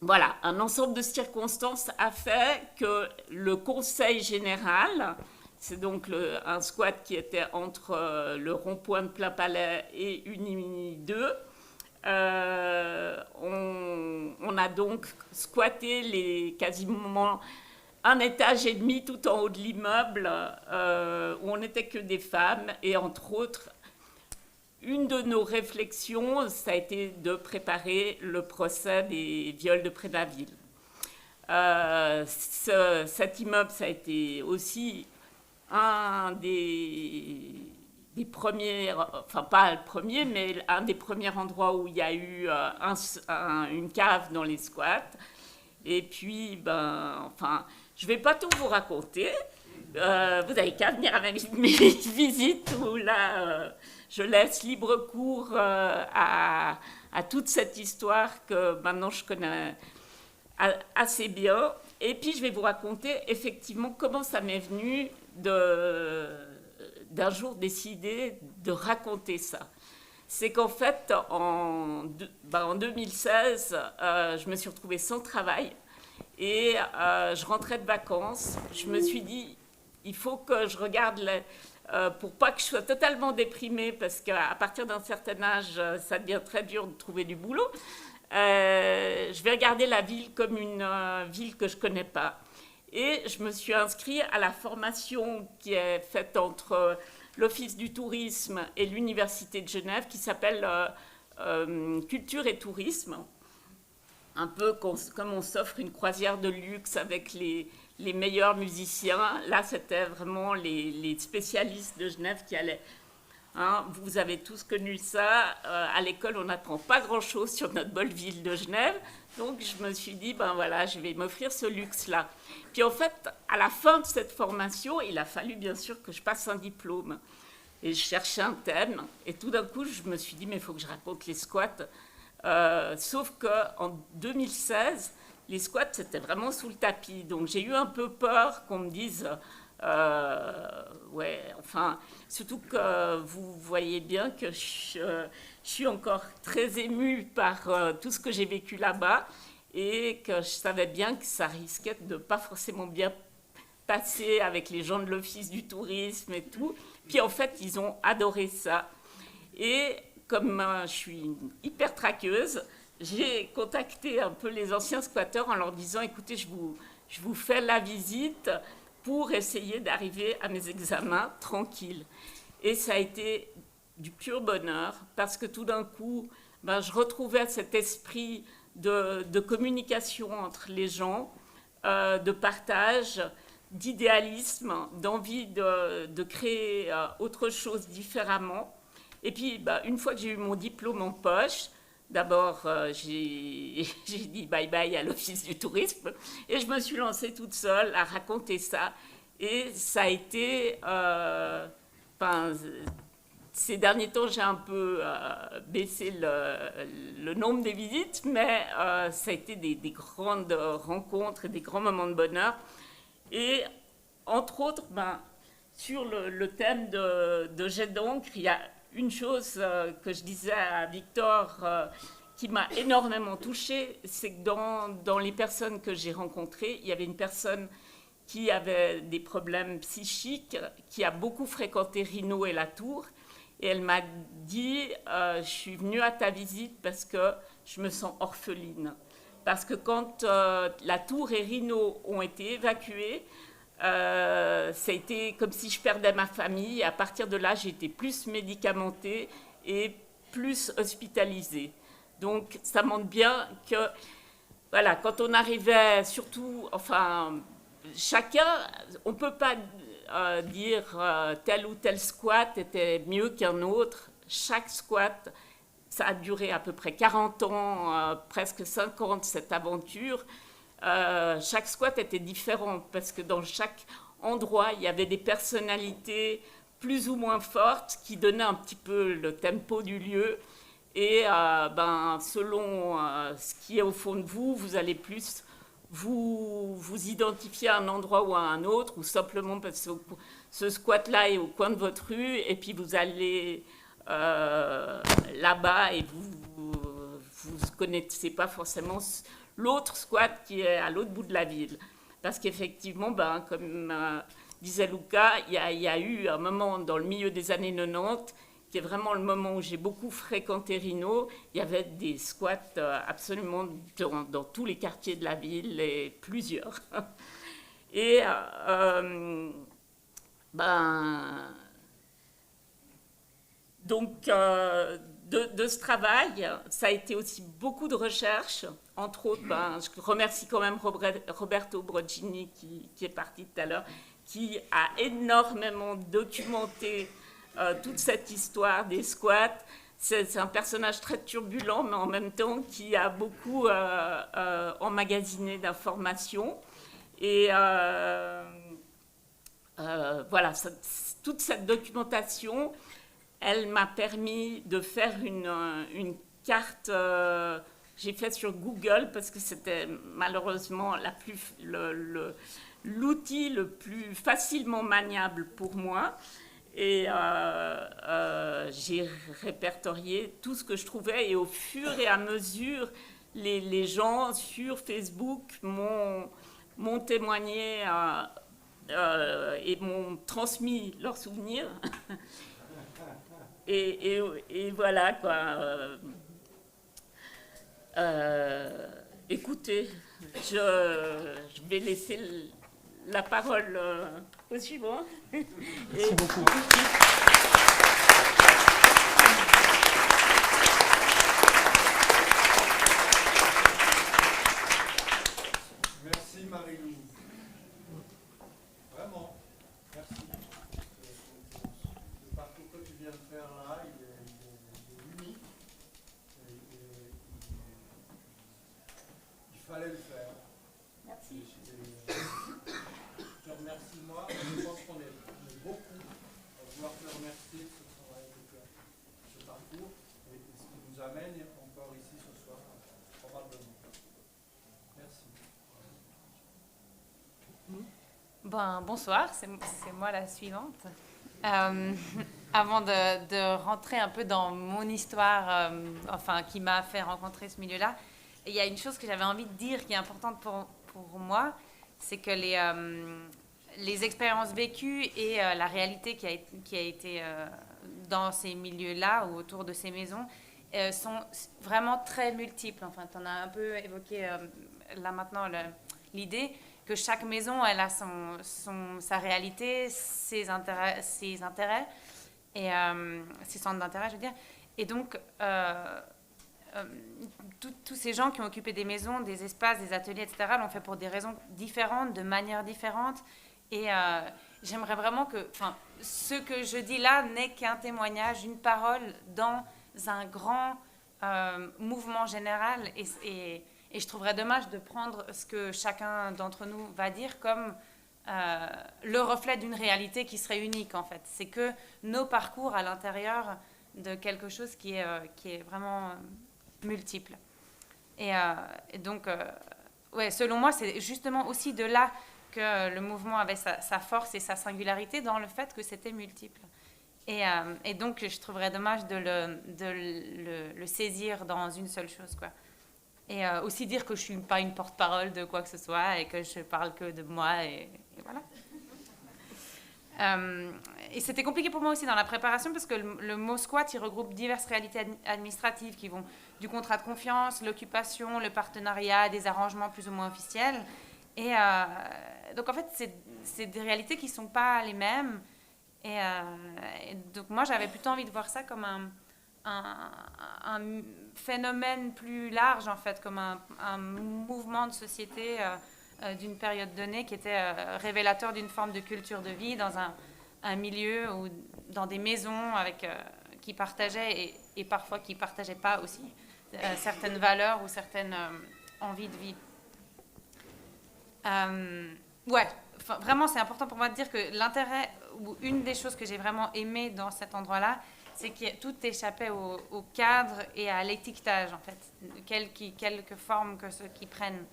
voilà, un ensemble de circonstances a fait que le Conseil général, c'est donc un squat qui était entre le rond-point de Plain-Palais et Unimini 2, on a donc squatté quasiment un étage et demi tout en haut de l'immeuble, où on n'était que des femmes. Et entre autres, une de nos réflexions, ça a été de préparer le procès des viols de Prénaville. Cet immeuble, ça a été aussi un des premiers, enfin pas le premier, mais un des premiers endroits où il y a eu une cave dans les squats. Et puis, je ne vais pas tout vous raconter. Vous n'avez qu'à venir à mes visites où là, je laisse libre cours à toute cette histoire que maintenant je connais assez bien. Et puis, je vais vous raconter effectivement comment ça m'est venu d'un jour décider de raconter ça. C'est qu'en fait, en 2016, je me suis retrouvée sans travail et je rentrais de vacances. Je me suis dit, il faut que je regarde, pour pas que je sois totalement déprimée, parce qu'à partir d'un certain âge, ça devient très dur de trouver du boulot. Je vais regarder la ville comme une ville que je ne connais pas. Et je me suis inscrite à la formation qui est faite entre l'Office du tourisme et l'Université de Genève, qui s'appelle Culture et Tourisme. Un peu comme on s'offre une croisière de luxe avec les meilleurs musiciens. Là, c'était vraiment les spécialistes de Genève qui allaient. Hein, vous avez tous connu ça. À l'école, on n'apprend pas grand-chose sur notre belle ville de Genève. Donc, je me suis dit, je vais m'offrir ce luxe-là. Puis, en fait, à la fin de cette formation, il a fallu, bien sûr, que je passe un diplôme. Et je cherchais un thème. Et tout d'un coup, je me suis dit, mais il faut que je raconte les squats. Sauf qu'en 2016, les squats, c'était vraiment sous le tapis. Donc, j'ai eu un peu peur qu'on me dise... surtout que vous voyez bien que je suis encore très émue par tout ce que j'ai vécu là-bas et que je savais bien que ça risquait de ne pas forcément bien passer avec les gens de l'Office du tourisme et tout. Puis en fait, ils ont adoré ça. Et comme je suis hyper traqueuse, j'ai contacté un peu les anciens squatteurs en leur disant, écoutez, je vous fais la visite pour essayer d'arriver à mes examens tranquille. Et ça a été du pur bonheur, parce que tout d'un coup, ben, je retrouvais cet esprit de communication entre les gens, de partage, d'idéalisme, d'envie de créer autre chose différemment. Et puis, ben, une fois que j'ai eu mon diplôme en poche, d'abord, j'ai dit bye-bye à l'Office du tourisme et je me suis lancée toute seule à raconter ça. Et ça a été... ces derniers temps, j'ai un peu baissé le nombre des visites, mais ça a été des grandes rencontres et des grands moments de bonheur. Et entre autres, ben, sur le thème de jet d'encre, il y a une chose que je disais à Victor qui m'a énormément touchée, c'est que dans les personnes que j'ai rencontrées, il y avait une personne qui avait des problèmes psychiques, qui a beaucoup fréquenté Rhino et la Tour. Et elle m'a dit, je suis venue à ta visite parce que je me sens orpheline. Parce que quand la Tour et Rhino ont été évacués, ça a été comme si je perdais ma famille. Et à partir de là, j'ai été plus médicamentée et plus hospitalisée. Donc, ça montre bien que, voilà, quand on arrivait, surtout, enfin, chacun, on ne peut pas dire tel ou tel squat était mieux qu'un autre. Chaque squat, ça a duré à peu près 40 ans, presque 50, cette aventure. Chaque squat était différent parce que dans chaque endroit, il y avait des personnalités plus ou moins fortes qui donnaient un petit peu le tempo du lieu. Et ben, selon ce qui est au fond de vous, vous allez plus vous identifier à un endroit ou à un autre, ou simplement parce que ce squat-là est au coin de votre rue, et puis vous allez là-bas et vous ne connaissez pas forcément l'autre squat qui est à l'autre bout de la ville. Parce qu'effectivement, ben, comme disait Luca, il y a eu un moment dans le milieu des années 90 qui est vraiment le moment où j'ai beaucoup fréquenté Rhino. Il y avait des squats absolument dans tous les quartiers de la ville, et plusieurs. Et donc, de ce travail, ça a été aussi beaucoup de recherches. Entre autres, je remercie quand même Roberto Brogini, qui est parti tout à l'heure, qui a énormément documenté toute cette histoire des squats. C'est un personnage très turbulent, mais en même temps qui a beaucoup emmagasiné d'informations. Et voilà, toute cette documentation, elle m'a permis de faire une carte. J'ai fait sur Google parce que c'était malheureusement l'outil le plus facilement maniable pour moi. Et j'ai répertorié tout ce que je trouvais, et au fur et à mesure, les gens sur Facebook m'ont témoigné et m'ont transmis leurs souvenirs. Et voilà, quoi. Écoutez, je vais laisser la parole au suivant.
Merci beaucoup.
Merci Marie-Lou. Vraiment, merci. Le parcours que tu viens de faire là, il est unique. Il fallait le faire.
Merci.
Je te remercie moi. Je pense qu'on est beaucoup à vouloir te remercier de ce travail que tu as fait, ce parcours, et ce qui nous amène encore ici ce soir, probablement. Merci.
Bonsoir, c'est moi la suivante. Avant de rentrer un peu dans mon histoire, qui m'a fait rencontrer ce milieu-là, il y a une chose que j'avais envie de dire qui est importante pour moi, c'est que les expériences vécues et la réalité qui a été dans ces milieux-là ou autour de ces maisons sont vraiment très multiples. Enfin, tu en as un peu évoqué là maintenant l'idée que chaque maison, elle a sa réalité, ses intérêts, Et ces centres d'intérêt, je veux dire. Et donc, tous ces gens qui ont occupé des maisons, des espaces, des ateliers, etc., l'ont fait pour des raisons différentes, de manières différentes. Et j'aimerais vraiment que ce que je dis là n'est qu'un témoignage, une parole dans un grand mouvement général. Et je trouverais dommage de prendre ce que chacun d'entre nous va dire comme le reflet d'une réalité qui serait unique, en fait. C'est que nos parcours à l'intérieur de quelque chose qui est vraiment multiple. Et donc, ouais, selon moi, c'est justement aussi de là que le mouvement avait sa force et sa singularité dans le fait que c'était multiple. Et donc, je trouverais dommage de le saisir dans une seule chose, quoi. Et aussi dire que je ne suis pas une porte-parole de quoi que ce soit et que je parle que de moi, et voilà. Et c'était compliqué pour moi aussi dans la préparation parce que le mot squat, il regroupe diverses réalités administratives qui vont du contrat de confiance, l'occupation, le partenariat, des arrangements plus ou moins officiels. Et donc en fait, c'est des réalités qui ne sont pas les mêmes. Et donc moi, j'avais plutôt envie de voir ça comme un phénomène plus large, en fait, comme un mouvement de société d'une période donnée qui était révélateur d'une forme de culture de vie dans un milieu ou dans des maisons qui partageaient et parfois qui ne partageaient pas aussi certaines valeurs ou certaines envies de vie. Ouais, vraiment, c'est important pour moi de dire que l'intérêt, ou une des choses que j'ai vraiment aimé dans cet endroit-là, c'est que tout échappait au cadre et à l'étiquetage, en fait, quelque forme que ceux qui prennent.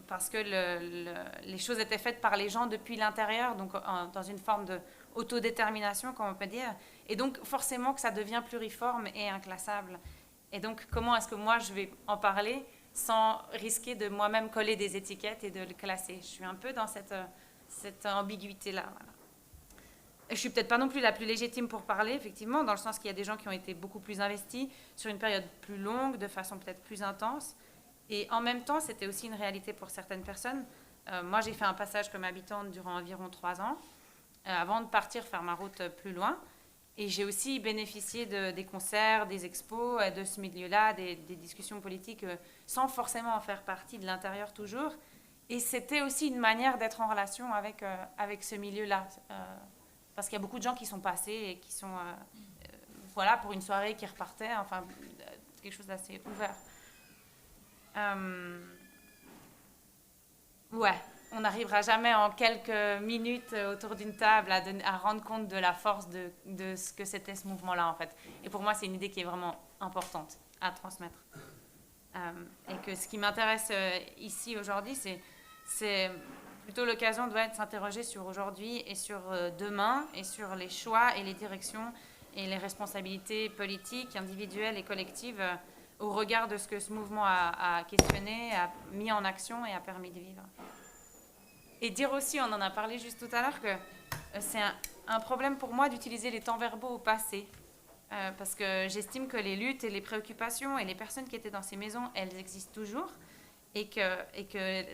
Parce que les choses étaient faites par les gens depuis l'intérieur, donc dans une forme d'autodétermination, comme on peut dire. Et donc, forcément, que ça devient pluriforme et inclassable. Et donc, comment est-ce que moi, je vais en parler sans risquer de moi-même coller des étiquettes et de le classer? Je suis un peu dans cette ambiguïté-là. Voilà. Je ne suis peut-être pas non plus la plus légitime pour parler, effectivement, dans le sens qu'il y a des gens qui ont été beaucoup plus investis sur une période plus longue, de façon peut-être plus intense. Et en même temps, c'était aussi une réalité pour certaines personnes. Moi, j'ai fait un passage comme habitante durant environ 3 ans, avant de partir faire ma route plus loin. Et j'ai aussi bénéficié des concerts, des expos, de ce milieu-là, des discussions politiques, sans forcément en faire partie de l'intérieur toujours. Et c'était aussi une manière d'être en relation avec ce milieu-là. Parce qu'il y a beaucoup de gens qui sont passés et qui sont, voilà, pour une soirée, qui repartaient, enfin, quelque chose d'assez ouvert. Ouais, on n'arrivera jamais en quelques minutes autour d'une table à rendre compte de la force de ce que c'était ce mouvement-là, en fait. Et pour moi, c'est une idée qui est vraiment importante à transmettre. Et que ce qui m'intéresse ici aujourd'hui, c'est plutôt l'occasion de s'interroger sur aujourd'hui et sur demain et sur les choix et les directions et les responsabilités politiques, individuelles et collectives au regard de ce que ce mouvement a questionné, a mis en action et a permis de vivre. Et dire aussi, on en a parlé juste tout à l'heure, que c'est un problème pour moi d'utiliser les temps verbaux au passé. Parce que j'estime que les luttes et les préoccupations et les personnes qui étaient dans ces maisons, elles existent toujours. Et que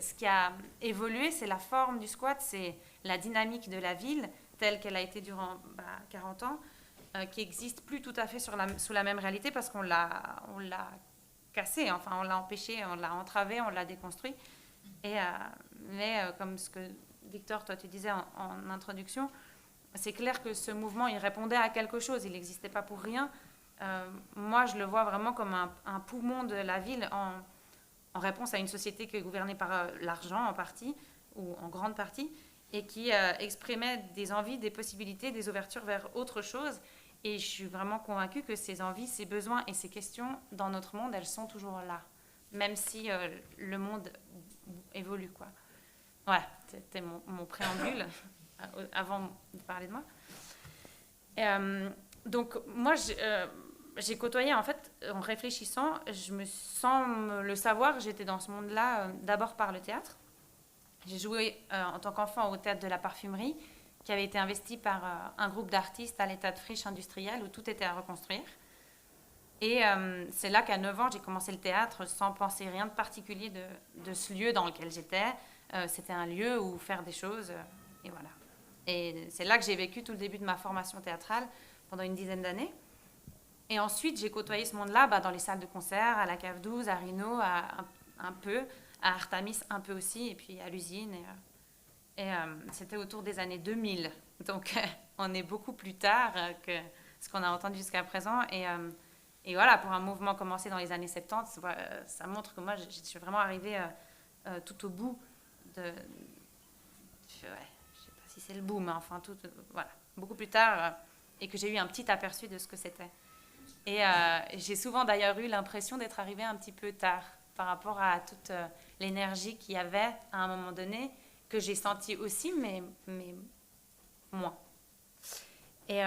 ce qui a évolué, c'est la forme du squat, c'est la dynamique de la ville, telle qu'elle a été durant 40 ans, qui n'existe plus tout à fait sous la même réalité parce qu'on l'a cassé, enfin on l'a empêché, on l'a entravé, on l'a déconstruit. Mais comme ce que Victor, toi tu disais en introduction, c'est clair que ce mouvement, il répondait à quelque chose, il n'existait pas pour rien. Moi, je le vois vraiment comme un poumon de la ville en réponse à une société qui est gouvernée par l'argent en partie, ou en grande partie, et qui exprimait des envies, des possibilités, des ouvertures vers autre chose. Et je suis vraiment convaincue que ces envies, ces besoins et ces questions, dans notre monde, elles sont toujours là, même si le monde évolue, quoi. Ouais, c'était mon préambule avant de parler de moi. Donc, moi, j'ai côtoyé, en fait, en réfléchissant, sans le savoir, j'étais dans ce monde-là d'abord par le théâtre. J'ai joué en tant qu'enfant au théâtre de la Parfumerie, qui avait été investi par un groupe d'artistes à l'état de friche industrielle où tout était à reconstruire. Et c'est là qu'à 9 ans, j'ai commencé le théâtre sans penser rien de particulier de ce lieu dans lequel j'étais. C'était un lieu où faire des choses, et voilà. Et c'est là que j'ai vécu tout le début de ma formation théâtrale pendant une dizaine d'années. Et ensuite, j'ai côtoyé ce monde-là dans les salles de concert, à la Cave 12, à Rhino, un peu, à Artemis un peu aussi, et puis à l'usine. C'était autour des années 2000. Donc, on est beaucoup plus tard que ce qu'on a entendu jusqu'à présent. Et voilà, pour un mouvement commencé dans les années 70, ça montre que moi, je suis vraiment arrivée tout au bout de... je ne sais pas si c'est le bout, mais enfin, voilà, beaucoup plus tard, et que j'ai eu un petit aperçu de ce que c'était. Et j'ai souvent d'ailleurs eu l'impression d'être arrivée un petit peu tard par rapport à toute l'énergie qu'il y avait à un moment donné, que j'ai senti aussi, mais moins. Et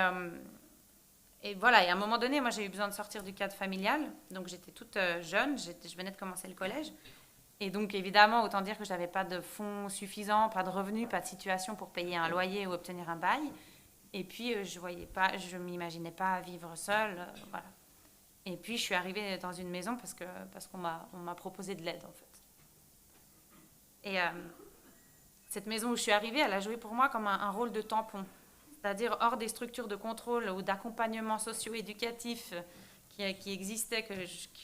voilà, et à un moment donné, moi j'ai eu besoin de sortir du cadre familial, donc j'étais toute jeune, je venais de commencer le collège, et donc évidemment, autant dire que je n'avais pas de fonds suffisants, pas de revenus, pas de situation pour payer un loyer ou obtenir un bail, et puis je ne m'imaginais pas vivre seule, voilà. Et puis je suis arrivée dans une maison parce qu'on m'a proposé de l'aide en fait. Et cette maison où je suis arrivée, elle a joué pour moi comme un rôle de tampon. C'est-à-dire hors des structures de contrôle ou d'accompagnement socio-éducatif qui existaient, où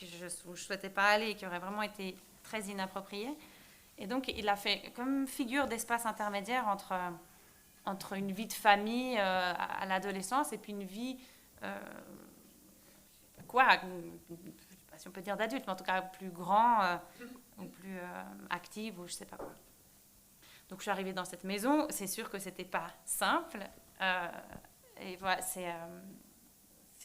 je ne souhaitais pas aller et qui auraient vraiment été très inappropriés. Et donc, il a fait comme figure d'espace intermédiaire entre une vie de famille à l'adolescence et puis une vie, je ne sais pas si on peut dire d'adulte, mais en tout cas plus grand ou plus active ou je ne sais pas quoi. Donc, je suis arrivée dans cette maison. C'est sûr que ce n'était pas simple. Et voilà,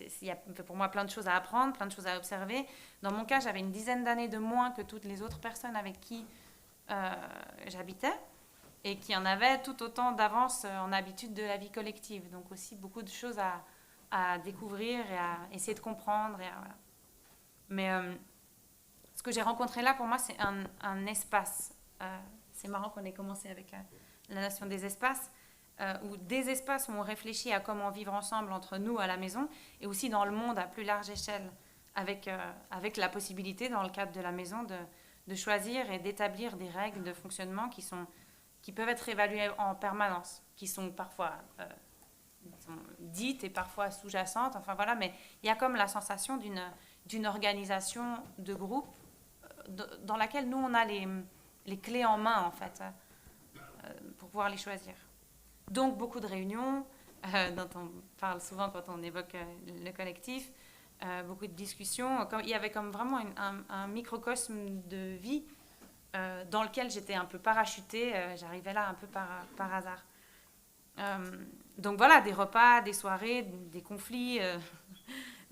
il y a pour moi plein de choses à apprendre, plein de choses à observer. Dans mon cas, j'avais une dizaine d'années de moins que toutes les autres personnes avec qui j'habitais et qui en avaient tout autant d'avance en habitude de la vie collective. Donc aussi beaucoup de choses à découvrir et à essayer de comprendre. Voilà. Mais ce que j'ai rencontré là, pour moi, c'est un espace. C'est marrant qu'on ait commencé avec la notion des espaces. Ou des espaces où on réfléchit à comment vivre ensemble entre nous à la maison et aussi dans le monde à plus large échelle avec la possibilité dans le cadre de la maison de choisir et d'établir des règles de fonctionnement qui peuvent être évaluées en permanence, qui sont parfois dites et parfois sous-jacentes, enfin voilà, mais il y a comme la sensation d'une organisation de groupe dans laquelle nous on a les clés en main en fait pour pouvoir les choisir. Donc, beaucoup de réunions, dont on parle souvent quand on évoque le collectif, beaucoup de discussions. Il y avait comme vraiment un microcosme de vie dans lequel j'étais un peu parachutée. J'arrivais là un peu par hasard. Donc voilà, des repas, des soirées, des conflits,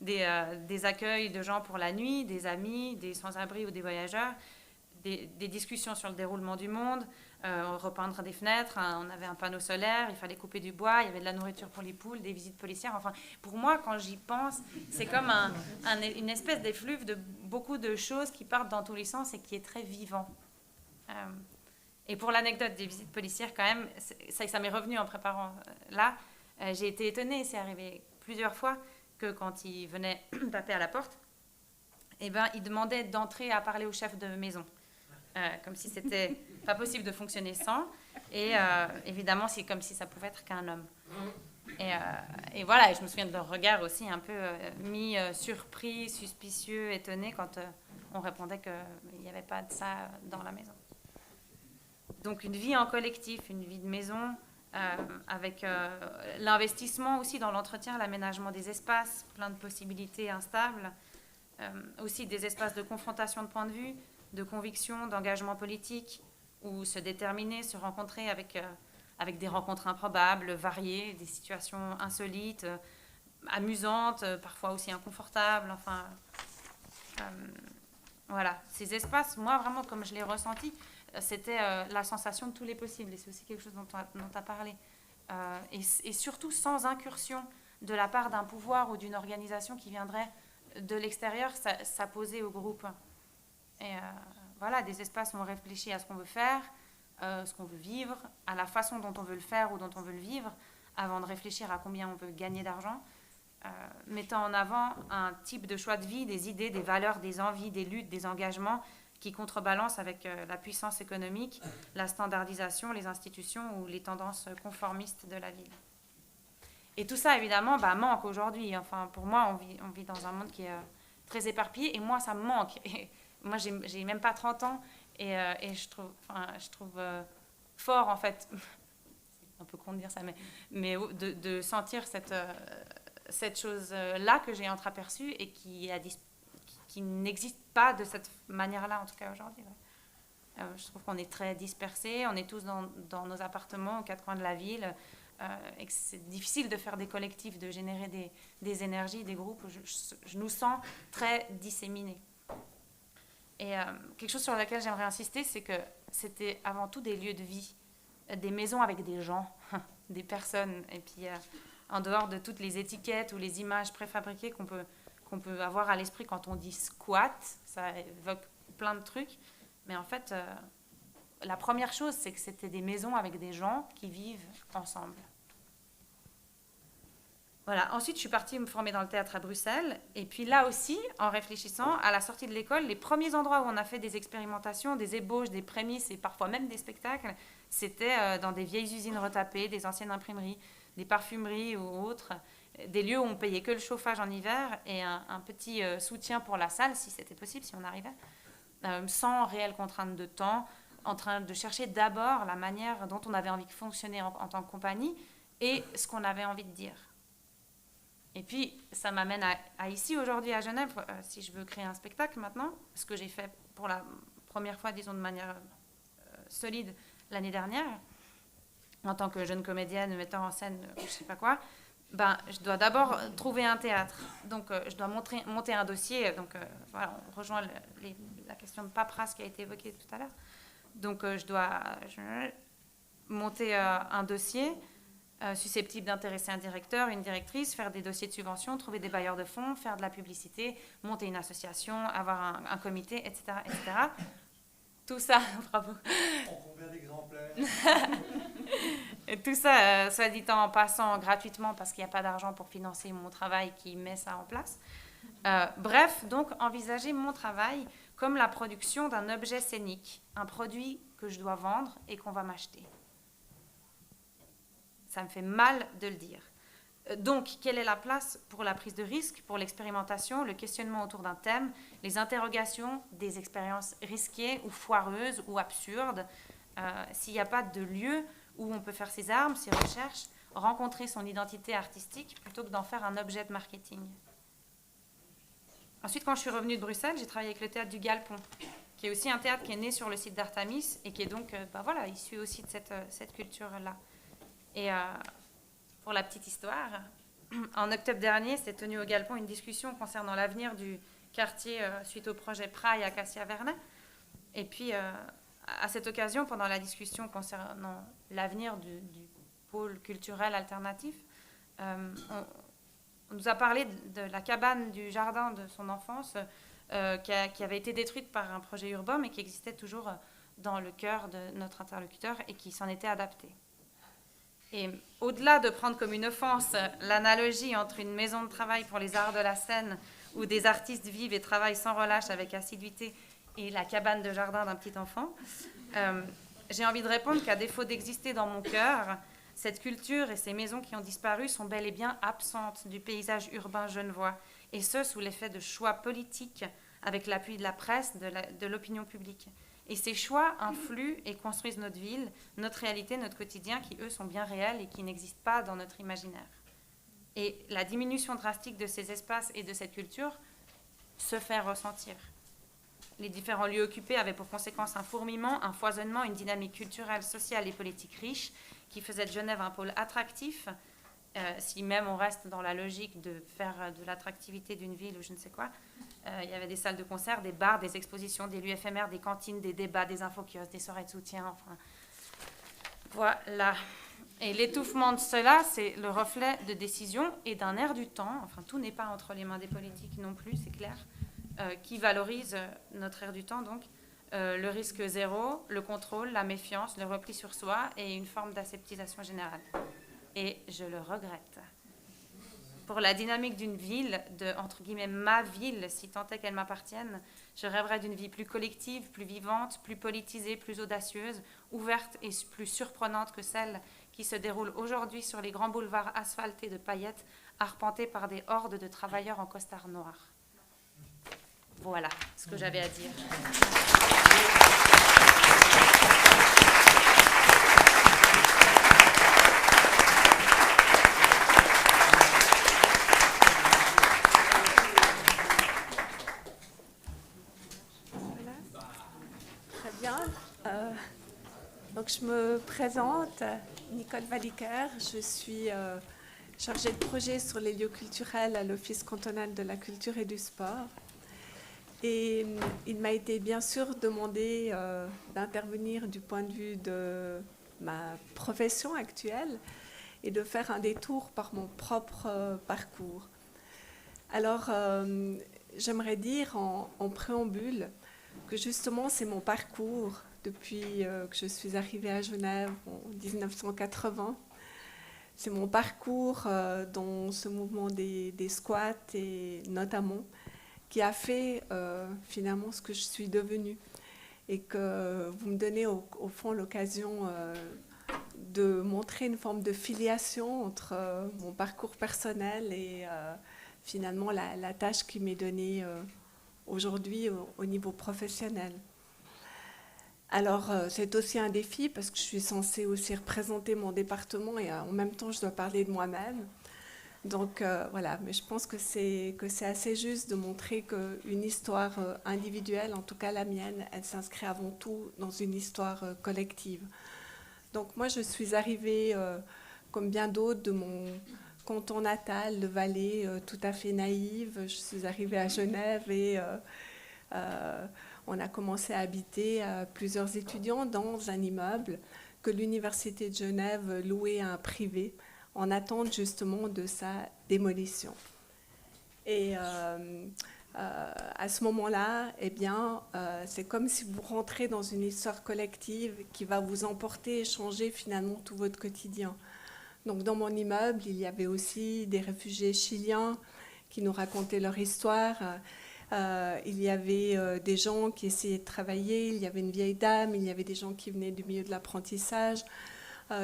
des accueils de gens pour la nuit, des amis, des sans-abri ou des voyageurs, des discussions sur le déroulement du monde, repeindre des fenêtres, on avait un panneau solaire, il fallait couper du bois, il y avait de la nourriture pour les poules, des visites policières. Enfin, pour moi, quand j'y pense, c'est comme une espèce d'effluve de beaucoup de choses qui partent dans tous les sens et qui est très vivant. Et pour l'anecdote des visites policières, quand même, ça m'est revenu en préparant là. J'ai été étonnée, c'est arrivé plusieurs fois, que quand ils venaient taper à la porte, ils demandaient d'entrer à parler au chef de maison. Comme si c'était pas possible de fonctionner sans. Et évidemment, c'est comme si ça pouvait être qu'un homme. Et voilà, et je me souviens de leur regard aussi un peu mi-surpris, suspicieux, étonné quand on répondait qu'il n'y avait pas de ça dans la maison. Donc une vie en collectif, une vie de maison, avec l'investissement aussi dans l'entretien, l'aménagement des espaces, plein de possibilités instables, aussi des espaces de confrontation de points de vue, de conviction, d'engagement politique, où se déterminer, se rencontrer avec des rencontres improbables, variées, des situations insolites, amusantes, parfois aussi inconfortables. Enfin, voilà, ces espaces, moi vraiment comme je l'ai ressenti, c'était la sensation de tous les possibles, et c'est aussi quelque chose dont tu as parlé. Et surtout sans incursion de la part d'un pouvoir ou d'une organisation qui viendrait de l'extérieur s'apposer au groupe. Et voilà, des espaces où on réfléchit à ce qu'on veut faire, ce qu'on veut vivre, à la façon dont on veut le faire ou dont on veut le vivre, avant de réfléchir à combien on veut gagner d'argent, mettant en avant un type de choix de vie, des idées, des valeurs, des envies, des luttes, des engagements qui contrebalance avec la puissance économique, la standardisation, les institutions ou les tendances conformistes de la ville. Et tout ça, évidemment, manque aujourd'hui. Enfin, pour moi, on vit dans un monde qui est très éparpillé, et moi, ça me manque. Et moi, j'ai même pas 30 ans, et je trouve fort, en fait, c'est un peu con de dire ça, mais de sentir cette chose-là que j'ai entreaperçue et qui n'existe pas de cette manière-là, en tout cas aujourd'hui. Ouais. Je trouve qu'on est très dispersés, on est tous dans nos appartements aux quatre coins de la ville, et que c'est difficile de faire des collectifs, de générer des énergies, des groupes. Je nous sens très disséminés. Et quelque chose sur lequel j'aimerais insister, c'est que c'était avant tout des lieux de vie, des maisons avec des gens, des personnes, et puis en dehors de toutes les étiquettes ou les images préfabriquées qu'on peut avoir à l'esprit quand on dit squat, ça évoque plein de trucs, mais en fait, la première chose, c'est que c'était des maisons avec des gens qui vivent ensemble. Voilà. Ensuite, je suis partie me former dans le théâtre à Bruxelles. Et puis là aussi, en réfléchissant, à la sortie de l'école, les premiers endroits où on a fait des expérimentations, des ébauches, des prémices et parfois même des spectacles, c'était dans des vieilles usines retapées, des anciennes imprimeries, des parfumeries ou autres, des lieux où on payait que le chauffage en hiver et un petit soutien pour la salle, si c'était possible, si on arrivait, sans réelle contrainte de temps, en train de chercher d'abord la manière dont on avait envie de fonctionner en tant que compagnie et ce qu'on avait envie de dire. Et puis, ça m'amène à ici, aujourd'hui, à Genève, si je veux créer un spectacle maintenant, ce que j'ai fait pour la première fois, disons, de manière solide l'année dernière, en tant que jeune comédienne, metteur en scène, je ne sais pas quoi, je dois d'abord trouver un théâtre. Donc, je dois monter un dossier. Donc, voilà, on rejoint la question de paperasse qui a été évoquée tout à l'heure. Donc, je dois monter un dossier susceptible d'intéresser un directeur, une directrice, faire des dossiers de subvention, trouver des bailleurs de fonds, faire de la publicité, monter une association, avoir un comité, etc., etc. Tout ça, bravo.
En combien d'exemplaires?
Et tout ça, soit dit en passant gratuitement parce qu'il n'y a pas d'argent pour financer mon travail qui met ça en place. Bref, donc envisager mon travail comme la production d'un objet scénique, un produit que je dois vendre et qu'on va m'acheter. Ça me fait mal de le dire. Donc, quelle est la place pour la prise de risque, pour l'expérimentation, le questionnement autour d'un thème, les interrogations des expériences risquées ou foireuses ou absurdes, s'il n'y a pas de lieu où on peut faire ses armes, ses recherches, rencontrer son identité artistique plutôt que d'en faire un objet de marketing. Ensuite, quand je suis revenue de Bruxelles, j'ai travaillé avec le théâtre du Galpon, qui est aussi un théâtre qui est né sur le site d'Artamis et qui est donc issu aussi de cette culture-là. Et pour la petite histoire, en octobre dernier, s'est tenue au Galpon une discussion concernant l'avenir du quartier suite au projet Praille à Cassia-Vernay. Et puis, à cette occasion, pendant la discussion concernant l'avenir du pôle culturel alternatif, on nous a parlé de la cabane du jardin de son enfance qui avait été détruite par un projet urbain, mais qui existait toujours dans le cœur de notre interlocuteur et qui s'en était adapté. Et au-delà de prendre comme une offense l'analogie entre une maison de travail pour les arts de la scène où des artistes vivent et travaillent sans relâche avec assiduité et la cabane de jardin d'un petit enfant, j'ai envie de répondre qu'à défaut d'exister dans mon cœur, cette culture et ces maisons qui ont disparu sont bel et bien absentes du paysage urbain genevois, et ce, sous l'effet de choix politiques avec l'appui de la presse, de l'opinion publique. Et ces choix influent et construisent notre ville, notre réalité, notre quotidien, qui, eux, sont bien réels et qui n'existent pas dans notre imaginaire. Et la diminution drastique de ces espaces et de cette culture se fait ressentir. Les différents lieux occupés avaient pour conséquence un fourmillement, un foisonnement, une dynamique culturelle, sociale et politique riche qui faisait de Genève un pôle attractif, si même on reste dans la logique de faire de l'attractivité d'une ville ou je ne sais quoi. Il y avait des salles de concert, des bars, des expositions, des lieux éphémères, des cantines, des débats, des infokiosques, des soirées de soutien, enfin. Voilà. Et l'étouffement de cela, c'est le reflet de décisions et d'un air du temps, enfin tout n'est pas entre les mains des politiques non plus, c'est clair, qui valorise notre air du temps, donc le risque zéro, le contrôle, la méfiance, le repli sur soi et une forme d'aseptisation générale. Et je le regrette. Pour la dynamique d'une ville, de, entre guillemets, ma ville, si tant est qu'elle m'appartienne, Je rêverais d'une vie plus collective, plus vivante, plus politisée, plus audacieuse, ouverte et plus surprenante que celle qui se déroule aujourd'hui sur les grands boulevards asphaltés de paillettes, arpentés par des hordes de travailleurs en costard noir. Voilà ce que j'avais à dire.
Donc je me présente, Nicole Walliker, je suis chargée de projet sur les lieux culturels à l'Office cantonal de la culture et du sport. Et il m'a été bien sûr demandé d'intervenir du point de vue de ma profession actuelle et de faire un détour par mon propre parcours. Alors j'aimerais dire en préambule que justement c'est mon parcours depuis que je suis arrivée à Genève en 1980. C'est mon parcours dans ce mouvement des squats et notamment qui a fait finalement ce que je suis devenue et que vous me donnez au fond l'occasion de montrer une forme de filiation entre mon parcours personnel et finalement la tâche qui m'est donnée aujourd'hui au niveau professionnel. Alors, c'est aussi un défi parce que je suis censée aussi représenter mon département et en même temps, je dois parler de moi-même. Donc, voilà, mais je pense que c'est assez juste de montrer qu'une histoire individuelle, en tout cas la mienne, elle s'inscrit avant tout dans une histoire collective. Donc, moi, je suis arrivée, comme bien d'autres, de mon canton natal, de Valais, tout à fait naïve. Je suis arrivée à Genève et on a commencé à habiter plusieurs étudiants dans un immeuble que l'Université de Genève louait à un privé en attente justement de sa démolition. Et à ce moment-là, eh bien, c'est comme si vous rentrez dans une histoire collective qui va vous emporter et changer finalement tout votre quotidien. Donc dans mon immeuble, il y avait aussi des réfugiés chiliens qui nous racontaient leur histoire. Il y avait des gens qui essayaient de travailler, il y avait une vieille dame, il y avait des gens qui venaient du milieu de l'apprentissage,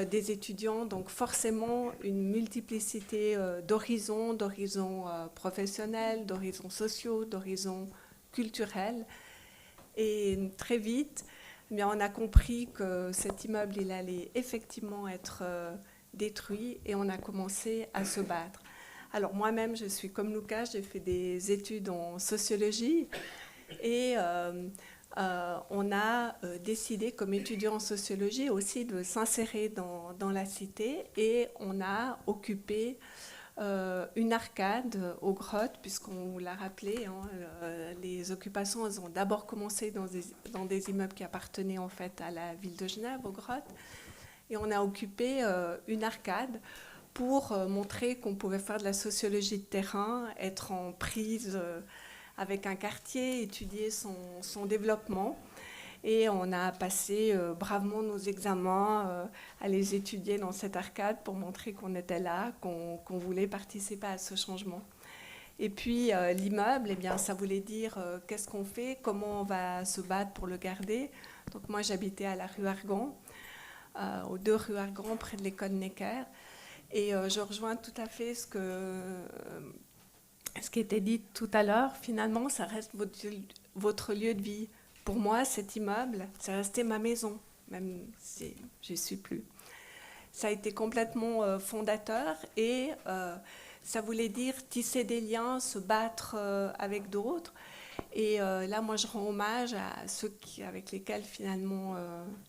des étudiants, donc forcément une multiplicité d'horizons professionnels, d'horizons sociaux, d'horizons culturels. Et très vite, eh bien, on a compris que cet immeuble il allait effectivement être détruit et on a commencé à se battre. Alors moi-même, je suis comme Lucas, j'ai fait des études en sociologie et on a décidé comme étudiant en sociologie aussi de s'insérer dans la cité et on a occupé une arcade aux grottes, puisqu'on vous l'a rappelé, les occupations elles ont d'abord commencé dans des immeubles qui appartenaient en fait à la ville de Genève, aux grottes, et on a occupé une arcade pour montrer qu'on pouvait faire de la sociologie de terrain, être en prise avec un quartier, étudier son développement. Et on a passé bravement nos examens à les étudier dans cette arcade pour montrer qu'on était là, qu'on voulait participer à ce changement. Et puis l'immeuble, eh bien, ça voulait dire qu'est-ce qu'on fait, comment on va se battre pour le garder. Donc moi j'habitais à la rue Argan, aux 2 rues Argan, près de l'école Necker. Et je rejoins tout à fait ce qui était dit tout à l'heure. Finalement, ça reste votre lieu de vie. Pour moi, cet immeuble, c'est resté ma maison, même si je n'y suis plus. Ça a été complètement fondateur et ça voulait dire tisser des liens, se battre avec d'autres. Et là, moi, je rends hommage à ceux avec lesquels, finalement,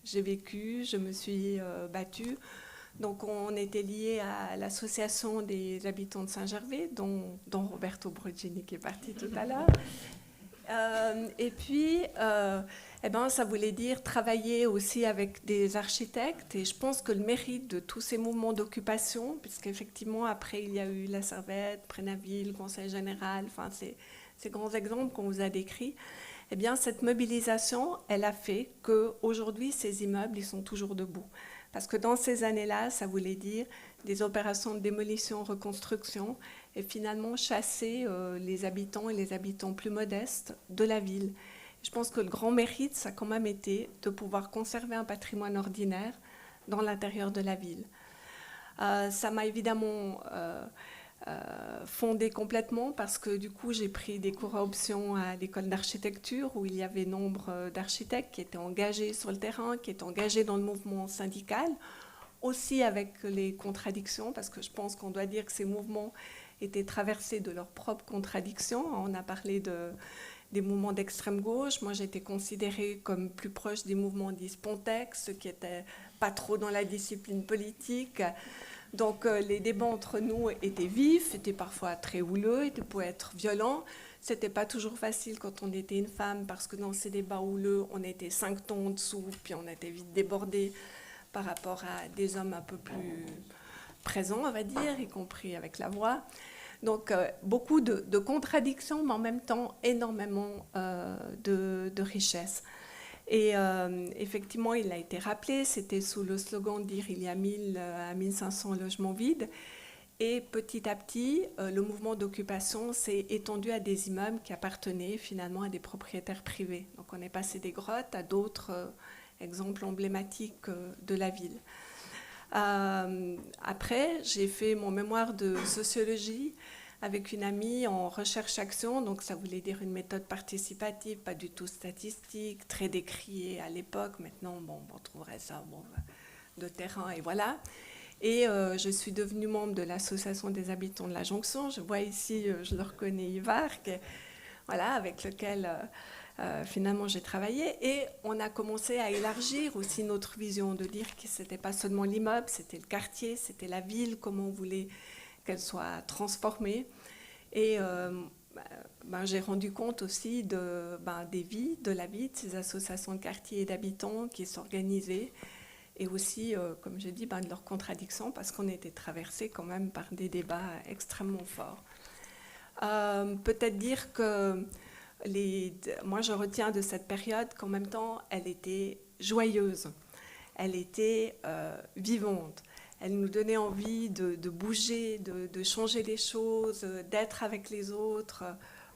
j'ai vécu, je me suis battue. Donc, on était liés à l'association des habitants de Saint-Gervais, dont Roberto Brugini qui est parti tout à l'heure. Et puis, eh ben, ça voulait dire travailler aussi avec des architectes. Et je pense que le mérite de tous ces mouvements d'occupation, puisqu'effectivement, après, il y a eu la Servette, Prénaville, le Conseil général, enfin, ces grands exemples qu'on vous a décrits, eh bien, cette mobilisation, elle a fait qu'aujourd'hui, ces immeubles, ils sont toujours debout. Parce que dans ces années-là, ça voulait dire des opérations de démolition, reconstruction, et finalement chasser les habitants et les habitants plus modestes de la ville. Je pense que le grand mérite, ça a quand même été de pouvoir conserver un patrimoine ordinaire dans l'intérieur de la ville. Ça m'a évidemment fondée complètement parce que du coup j'ai pris des cours à option à l'école d'architecture où il y avait nombre d'architectes qui étaient engagés sur le terrain, qui étaient engagés dans le mouvement syndical, aussi avec les contradictions, parce que je pense qu'on doit dire que ces mouvements étaient traversés de leurs propres contradictions. On a parlé des mouvements d'extrême gauche. Moi, j'étais considérée comme plus proche des mouvements dits Spontex, ceux qui n'étaient pas trop dans la discipline politique. Donc, les débats entre nous étaient vifs, étaient parfois très houleux, pouvaient être violents. Ce n'était pas toujours facile quand on était une femme, parce que dans ces débats houleux, on était 5 tons en dessous, puis on était vite débordés par rapport à des hommes un peu plus présents, on va dire, y compris avec la voix. Donc, beaucoup de contradictions, mais en même temps, énormément de richesse. Et effectivement, il a été rappelé, c'était sous le slogan de dire il y a 1000 à 1500 logements vides. Et petit à petit, le mouvement d'occupation s'est étendu à des immeubles qui appartenaient finalement à des propriétaires privés. Donc, on est passé des grottes à d'autres exemples emblématiques de la ville. Après, j'ai fait mon mémoire de sociologie avec une amie en recherche-action, donc ça voulait dire une méthode participative, pas du tout statistique, très décriée à l'époque. Maintenant, bon, on trouverait ça de terrain, et voilà. Et je suis devenue membre de l'association des habitants de la Jonction. Je vois ici, je le reconnais, Ivar, voilà, avec lequel finalement j'ai travaillé. Et on a commencé à élargir aussi notre vision, de dire que ce n'était pas seulement l'immeuble, c'était le quartier, c'était la ville, comment on voulait qu'elle soit transformée. Et j'ai rendu compte aussi des vies, de la vie de ces associations de quartier et d'habitants qui s'organisaient, et aussi, comme j'ai dit, de leurs contradictions, parce qu'on était traversés quand même par des débats extrêmement forts. Peut-être dire que moi, je retiens de cette période qu'en même temps, elle était joyeuse, elle était vivante. Elle nous donnait envie de bouger, de changer les choses, d'être avec les autres.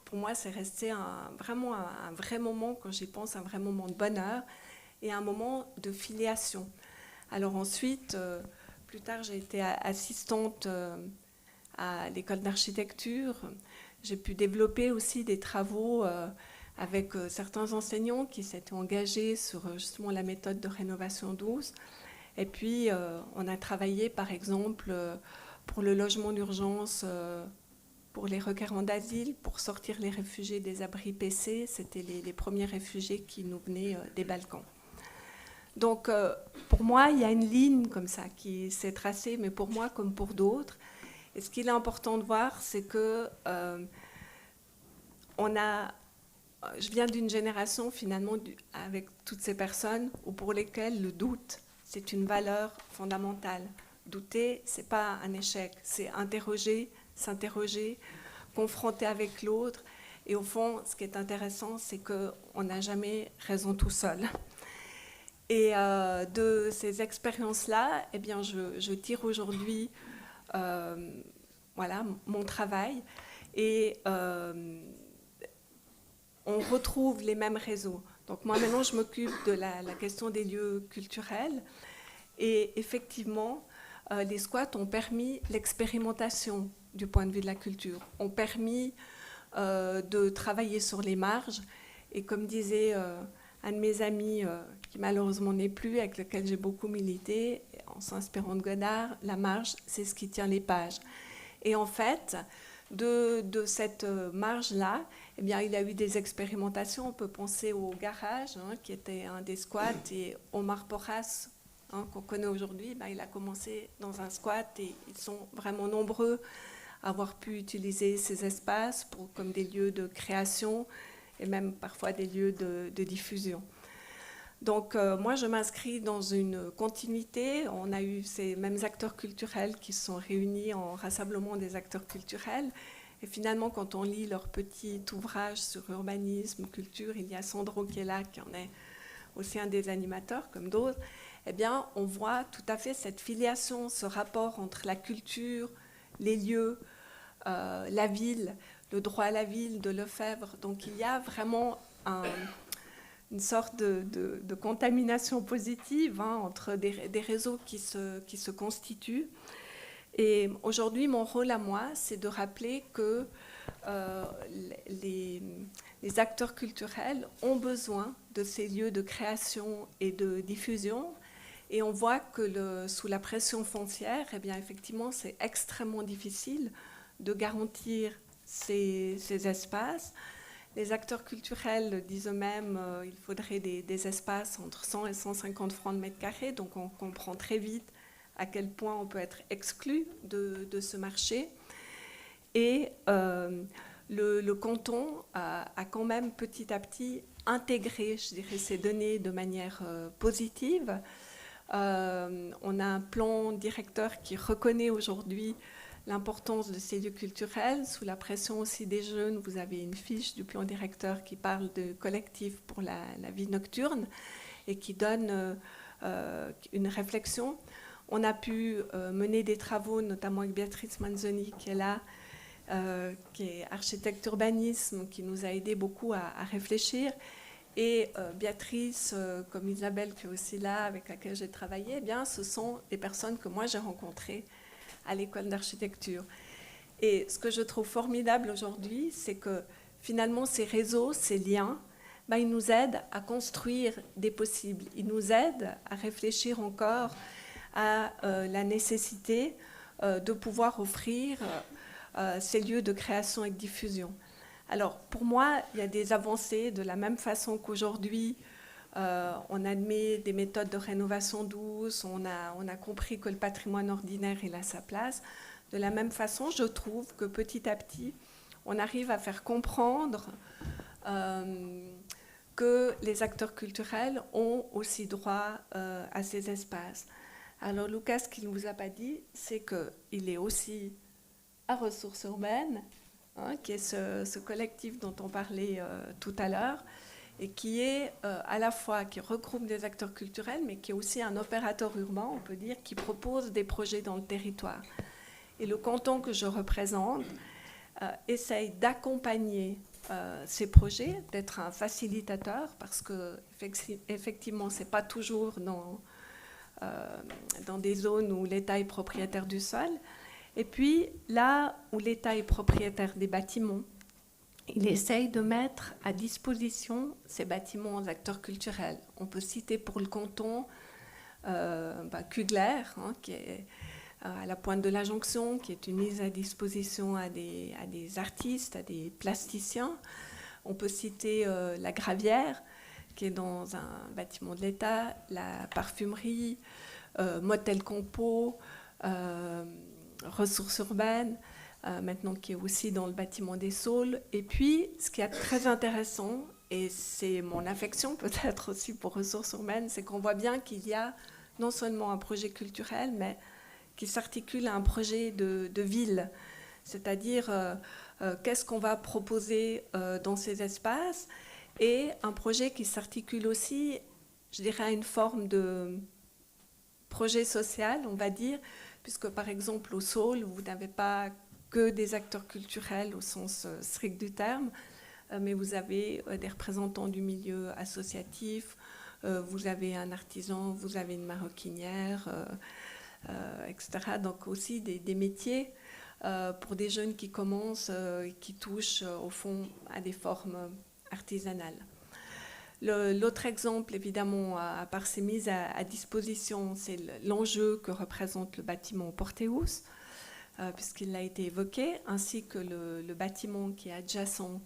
Pour moi, c'est resté vraiment un vrai moment, quand j'y pense, un vrai moment de bonheur et un moment de filiation. Alors ensuite, plus tard, j'ai été assistante à l'école d'architecture. J'ai pu développer aussi des travaux avec certains enseignants qui s'étaient engagés sur justement la méthode de rénovation douce. Et puis, on a travaillé, par exemple, pour le logement d'urgence, pour les requérants d'asile, pour sortir les réfugiés des abris PC. C'était les premiers réfugiés qui nous venaient des Balkans. Donc, pour moi, il y a une ligne comme ça qui s'est tracée, mais pour moi comme pour d'autres. Et ce qu'il est important de voir, c'est que je viens d'une génération, finalement, avec toutes ces personnes, pour lesquelles le doute, c'est une valeur fondamentale. Douter, ce n'est pas un échec, c'est interroger, s'interroger, confronter avec l'autre. Et au fond, ce qui est intéressant, c'est qu'on n'a jamais raison tout seul. Et de ces expériences-là, eh bien, je tire aujourd'hui mon travail. Et on retrouve les mêmes réseaux. Donc moi, maintenant, je m'occupe de la question des lieux culturels. Et effectivement, les squats ont permis l'expérimentation du point de vue de la culture, ont permis de travailler sur les marges. Et comme disait un de mes amis, qui malheureusement n'est plus, avec lequel j'ai beaucoup milité, en s'inspirant de Godard, la marge, c'est ce qui tient les pages. Et en fait, de cette marge-là, eh bien, il y a eu des expérimentations. On peut penser au Garage, qui était un des squats, et Omar Porras, qu'on connaît aujourd'hui, il a commencé dans un squat, et ils sont vraiment nombreux à avoir pu utiliser ces espaces comme des lieux de création et même parfois des lieux de diffusion. Donc moi, je m'inscris dans une continuité. On a eu ces mêmes acteurs culturels qui se sont réunis en rassemblement des acteurs culturels. Et finalement, quand on lit leur petit ouvrage sur urbanisme, culture, il y a Sandro qui est là, qui en est aussi un des animateurs, comme d'autres. Eh bien, on voit tout à fait cette filiation, ce rapport entre la culture, les lieux, la ville, le droit à la ville de Lefebvre. Donc il y a vraiment une sorte de contamination positive entre des réseaux qui se constituent. Et aujourd'hui, mon rôle à moi, c'est de rappeler que les acteurs culturels ont besoin de ces lieux de création et de diffusion. Et on voit que sous la pression foncière, eh bien, effectivement, c'est extrêmement difficile de garantir ces espaces. Les acteurs culturels disent eux-mêmes qu'il faudrait des espaces entre 100 et 150 francs de mètre carré. Donc on comprend très vite à quel point on peut être exclu de ce marché. Et le canton a quand même petit à petit intégré, je dirais, ces données de manière positive. On a un plan directeur qui reconnaît aujourd'hui l'importance de ces lieux culturels. Sous la pression aussi des jeunes, vous avez une fiche du plan directeur qui parle de collectif pour la vie nocturne et qui donne une réflexion. On a pu mener des travaux, notamment avec Béatrice Manzoni, qui est là, qui est architecte urbanisme, qui nous a aidé beaucoup à réfléchir. Et Béatrice, comme Isabelle, qui est aussi là, avec laquelle j'ai travaillé, eh bien, ce sont des personnes que moi j'ai rencontrées à l'école d'architecture. Et ce que je trouve formidable aujourd'hui, c'est que finalement ces réseaux, ces liens, ils nous aident à construire des possibles. Ils nous aident à réfléchir encore à la nécessité de pouvoir offrir ces lieux de création et de diffusion. Alors, pour moi, il y a des avancées de la même façon qu'aujourd'hui, on admet des méthodes de rénovation douce, on a compris que le patrimoine ordinaire, il a sa place. De la même façon, je trouve que petit à petit, on arrive à faire comprendre que les acteurs culturels ont aussi droit à ces espaces. Alors, Lucas, ce qu'il ne vous a pas dit, c'est qu'il est aussi à Ressources urbaines, qui est ce collectif dont on parlait tout à l'heure, et qui est à la fois, qui regroupe des acteurs culturels, mais qui est aussi un opérateur urbain, on peut dire, qui propose des projets dans le territoire. Et le canton que je représente essaye d'accompagner ces projets, d'être un facilitateur, parce que effectivement, ce n'est pas toujours dans des zones où l'État est propriétaire du sol. Et puis, là où l'État est propriétaire des bâtiments, il essaye de mettre à disposition ces bâtiments aux acteurs culturels. On peut citer pour le canton Kugler, qui est à la pointe de la Jonction, qui est une mise à disposition à des artistes, à des plasticiens. On peut citer la Gravière, qui est dans un bâtiment de l'État, la parfumerie, Motel Compo, Ressources urbaines, maintenant qui est aussi dans le bâtiment des Saules. Et puis, ce qui est très intéressant, et c'est mon affection peut-être aussi pour Ressources urbaines, c'est qu'on voit bien qu'il y a non seulement un projet culturel, mais qui s'articule à un projet de ville. C'est-à-dire, qu'est-ce qu'on va proposer dans ces espaces, et un projet qui s'articule aussi, je dirais, à une forme de projet social, on va dire, puisque par exemple au Saules, vous n'avez pas que des acteurs culturels au sens strict du terme, mais vous avez des représentants du milieu associatif, vous avez un artisan, vous avez une maroquinière, etc. Donc aussi des métiers pour des jeunes qui commencent, qui touchent au fond à des formes artisanales. L'autre exemple, évidemment, à part ces mises à disposition, c'est l'enjeu que représente le bâtiment Porteus, puisqu'il a été évoqué, ainsi que le bâtiment qui est adjacent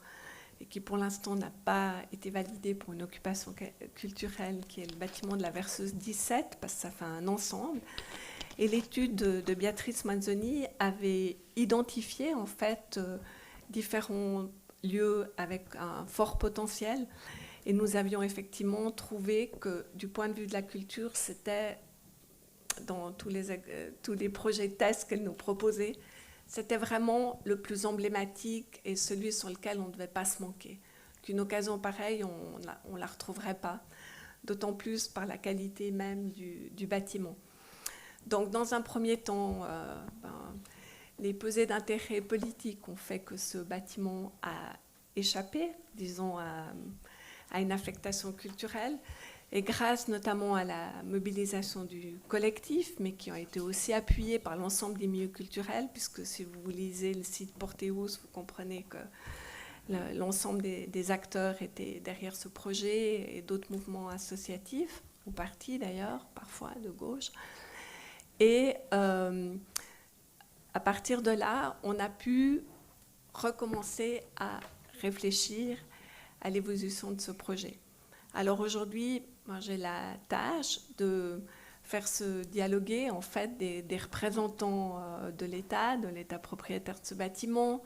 et qui pour l'instant n'a pas été validé pour une occupation culturelle, qui est le bâtiment de la Verseuse 17, parce que ça fait un ensemble. Et l'étude de Béatrice Manzoni avait identifié en fait différents lieux avec un fort potentiel. Et nous avions effectivement trouvé que du point de vue de la culture, c'était dans tous les projets tests qu'elle nous proposait, c'était vraiment le plus emblématique et celui sur lequel on ne devait pas se manquer. Qu'une occasion pareille, on ne la retrouverait pas, d'autant plus par la qualité même du bâtiment. Donc dans un premier temps, les pesées d'intérêt politique ont fait que ce bâtiment a échappé, disons, à à une affectation culturelle. Et grâce notamment à la mobilisation du collectif, mais qui ont été aussi appuyés par l'ensemble des milieux culturels, puisque si vous lisez le site Porteus, vous comprenez que l'ensemble des acteurs étaient derrière ce projet et d'autres mouvements associatifs, ou partis d'ailleurs, parfois de gauche. Et à partir de là, on a pu recommencer à réfléchir à l'évolution de ce projet. Alors aujourd'hui, moi, j'ai la tâche de faire se dialoguer en fait des représentants de l'État propriétaire de ce bâtiment,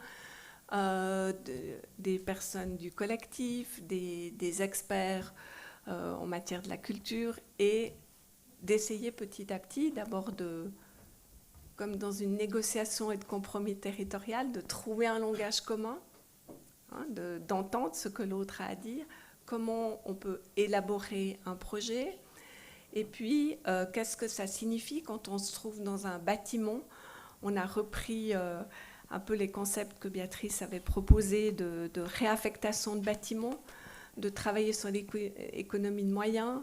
des personnes du collectif, des experts en matière de la culture, et d'essayer petit à petit, d'abord comme dans une négociation et de compromis territorial, de trouver un langage commun, hein, d'entendre ce que l'autre a à dire, comment on peut élaborer un projet, et puis qu'est-ce que ça signifie quand on se trouve dans un bâtiment. On a repris un peu les concepts que Béatrice avait proposés de réaffectation de bâtiments, de travailler sur l'économie de moyens,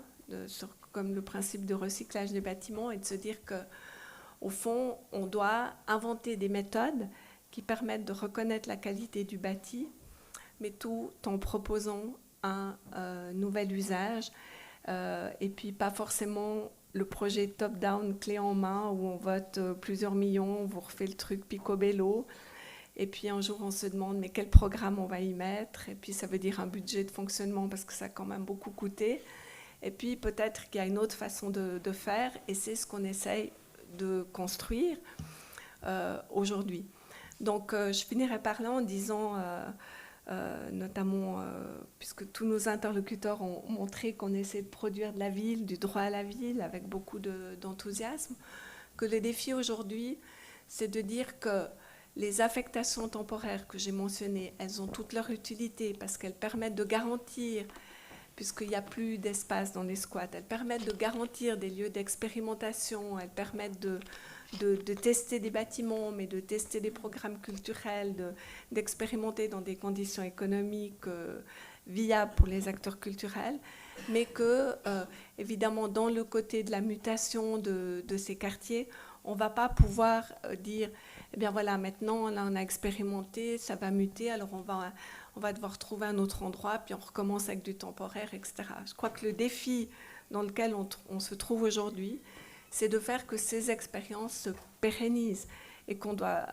comme le principe de recyclage des bâtiments, et de se dire qu'au fond, on doit inventer des méthodes qui permettent de reconnaître la qualité du bâti, mais tout en proposant un nouvel usage, et puis pas forcément le projet top-down, clé en main, où on vote plusieurs millions, on vous refait le truc picobello, et puis un jour on se demande mais quel programme on va y mettre, et puis ça veut dire un budget de fonctionnement parce que ça a quand même beaucoup coûté, et puis peut-être qu'il y a une autre façon de faire, et c'est ce qu'on essaye de construire aujourd'hui. Donc je finirai par là en disant... notamment puisque tous nos interlocuteurs ont montré qu'on essaie de produire de la ville, du droit à la ville, avec beaucoup d'enthousiasme, que le défi aujourd'hui, c'est de dire que les affectations temporaires que j'ai mentionnées, elles ont toute leur utilité parce qu'elles permettent de garantir, puisqu'il n'y a plus d'espace dans les squats, elles permettent de garantir des lieux d'expérimentation, elles permettent de tester des bâtiments, mais de tester des programmes culturels, d'expérimenter dans des conditions économiques viables pour les acteurs culturels, mais que, évidemment, dans le côté de la mutation de ces quartiers, on ne va pas pouvoir dire, eh bien voilà, maintenant, là, on a expérimenté, ça va muter, alors on va devoir trouver un autre endroit, puis on recommence avec du temporaire, etc. Je crois que le défi dans lequel on se trouve aujourd'hui, c'est de faire que ces expériences se pérennisent et qu'on doit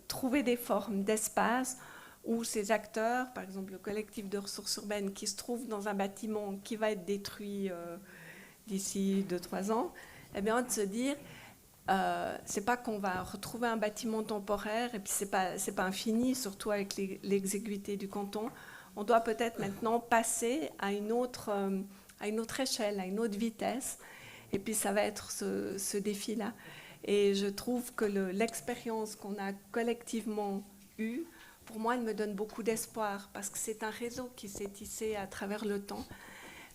trouver des formes d'espace où ces acteurs, par exemple le collectif de ressources urbaines qui se trouve dans un bâtiment qui va être détruit d'ici 2-3 ans, eh bien de se dire, c'est pas qu'on va retrouver un bâtiment temporaire et puis c'est pas infini, surtout avec l'exiguïté du canton. On doit peut-être maintenant passer à une autre échelle, à une autre vitesse. Et puis ça va être ce défi-là. Et je trouve que l'expérience qu'on a collectivement eue, pour moi, elle me donne beaucoup d'espoir, parce que c'est un réseau qui s'est tissé à travers le temps.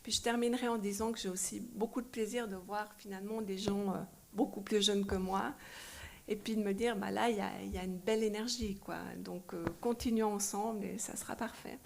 Puis je terminerai en disant que j'ai aussi beaucoup de plaisir de voir finalement des gens beaucoup plus jeunes que moi, et puis de me dire, bah là, il y a une belle énergie, quoi. Donc continuons ensemble et ça sera parfait.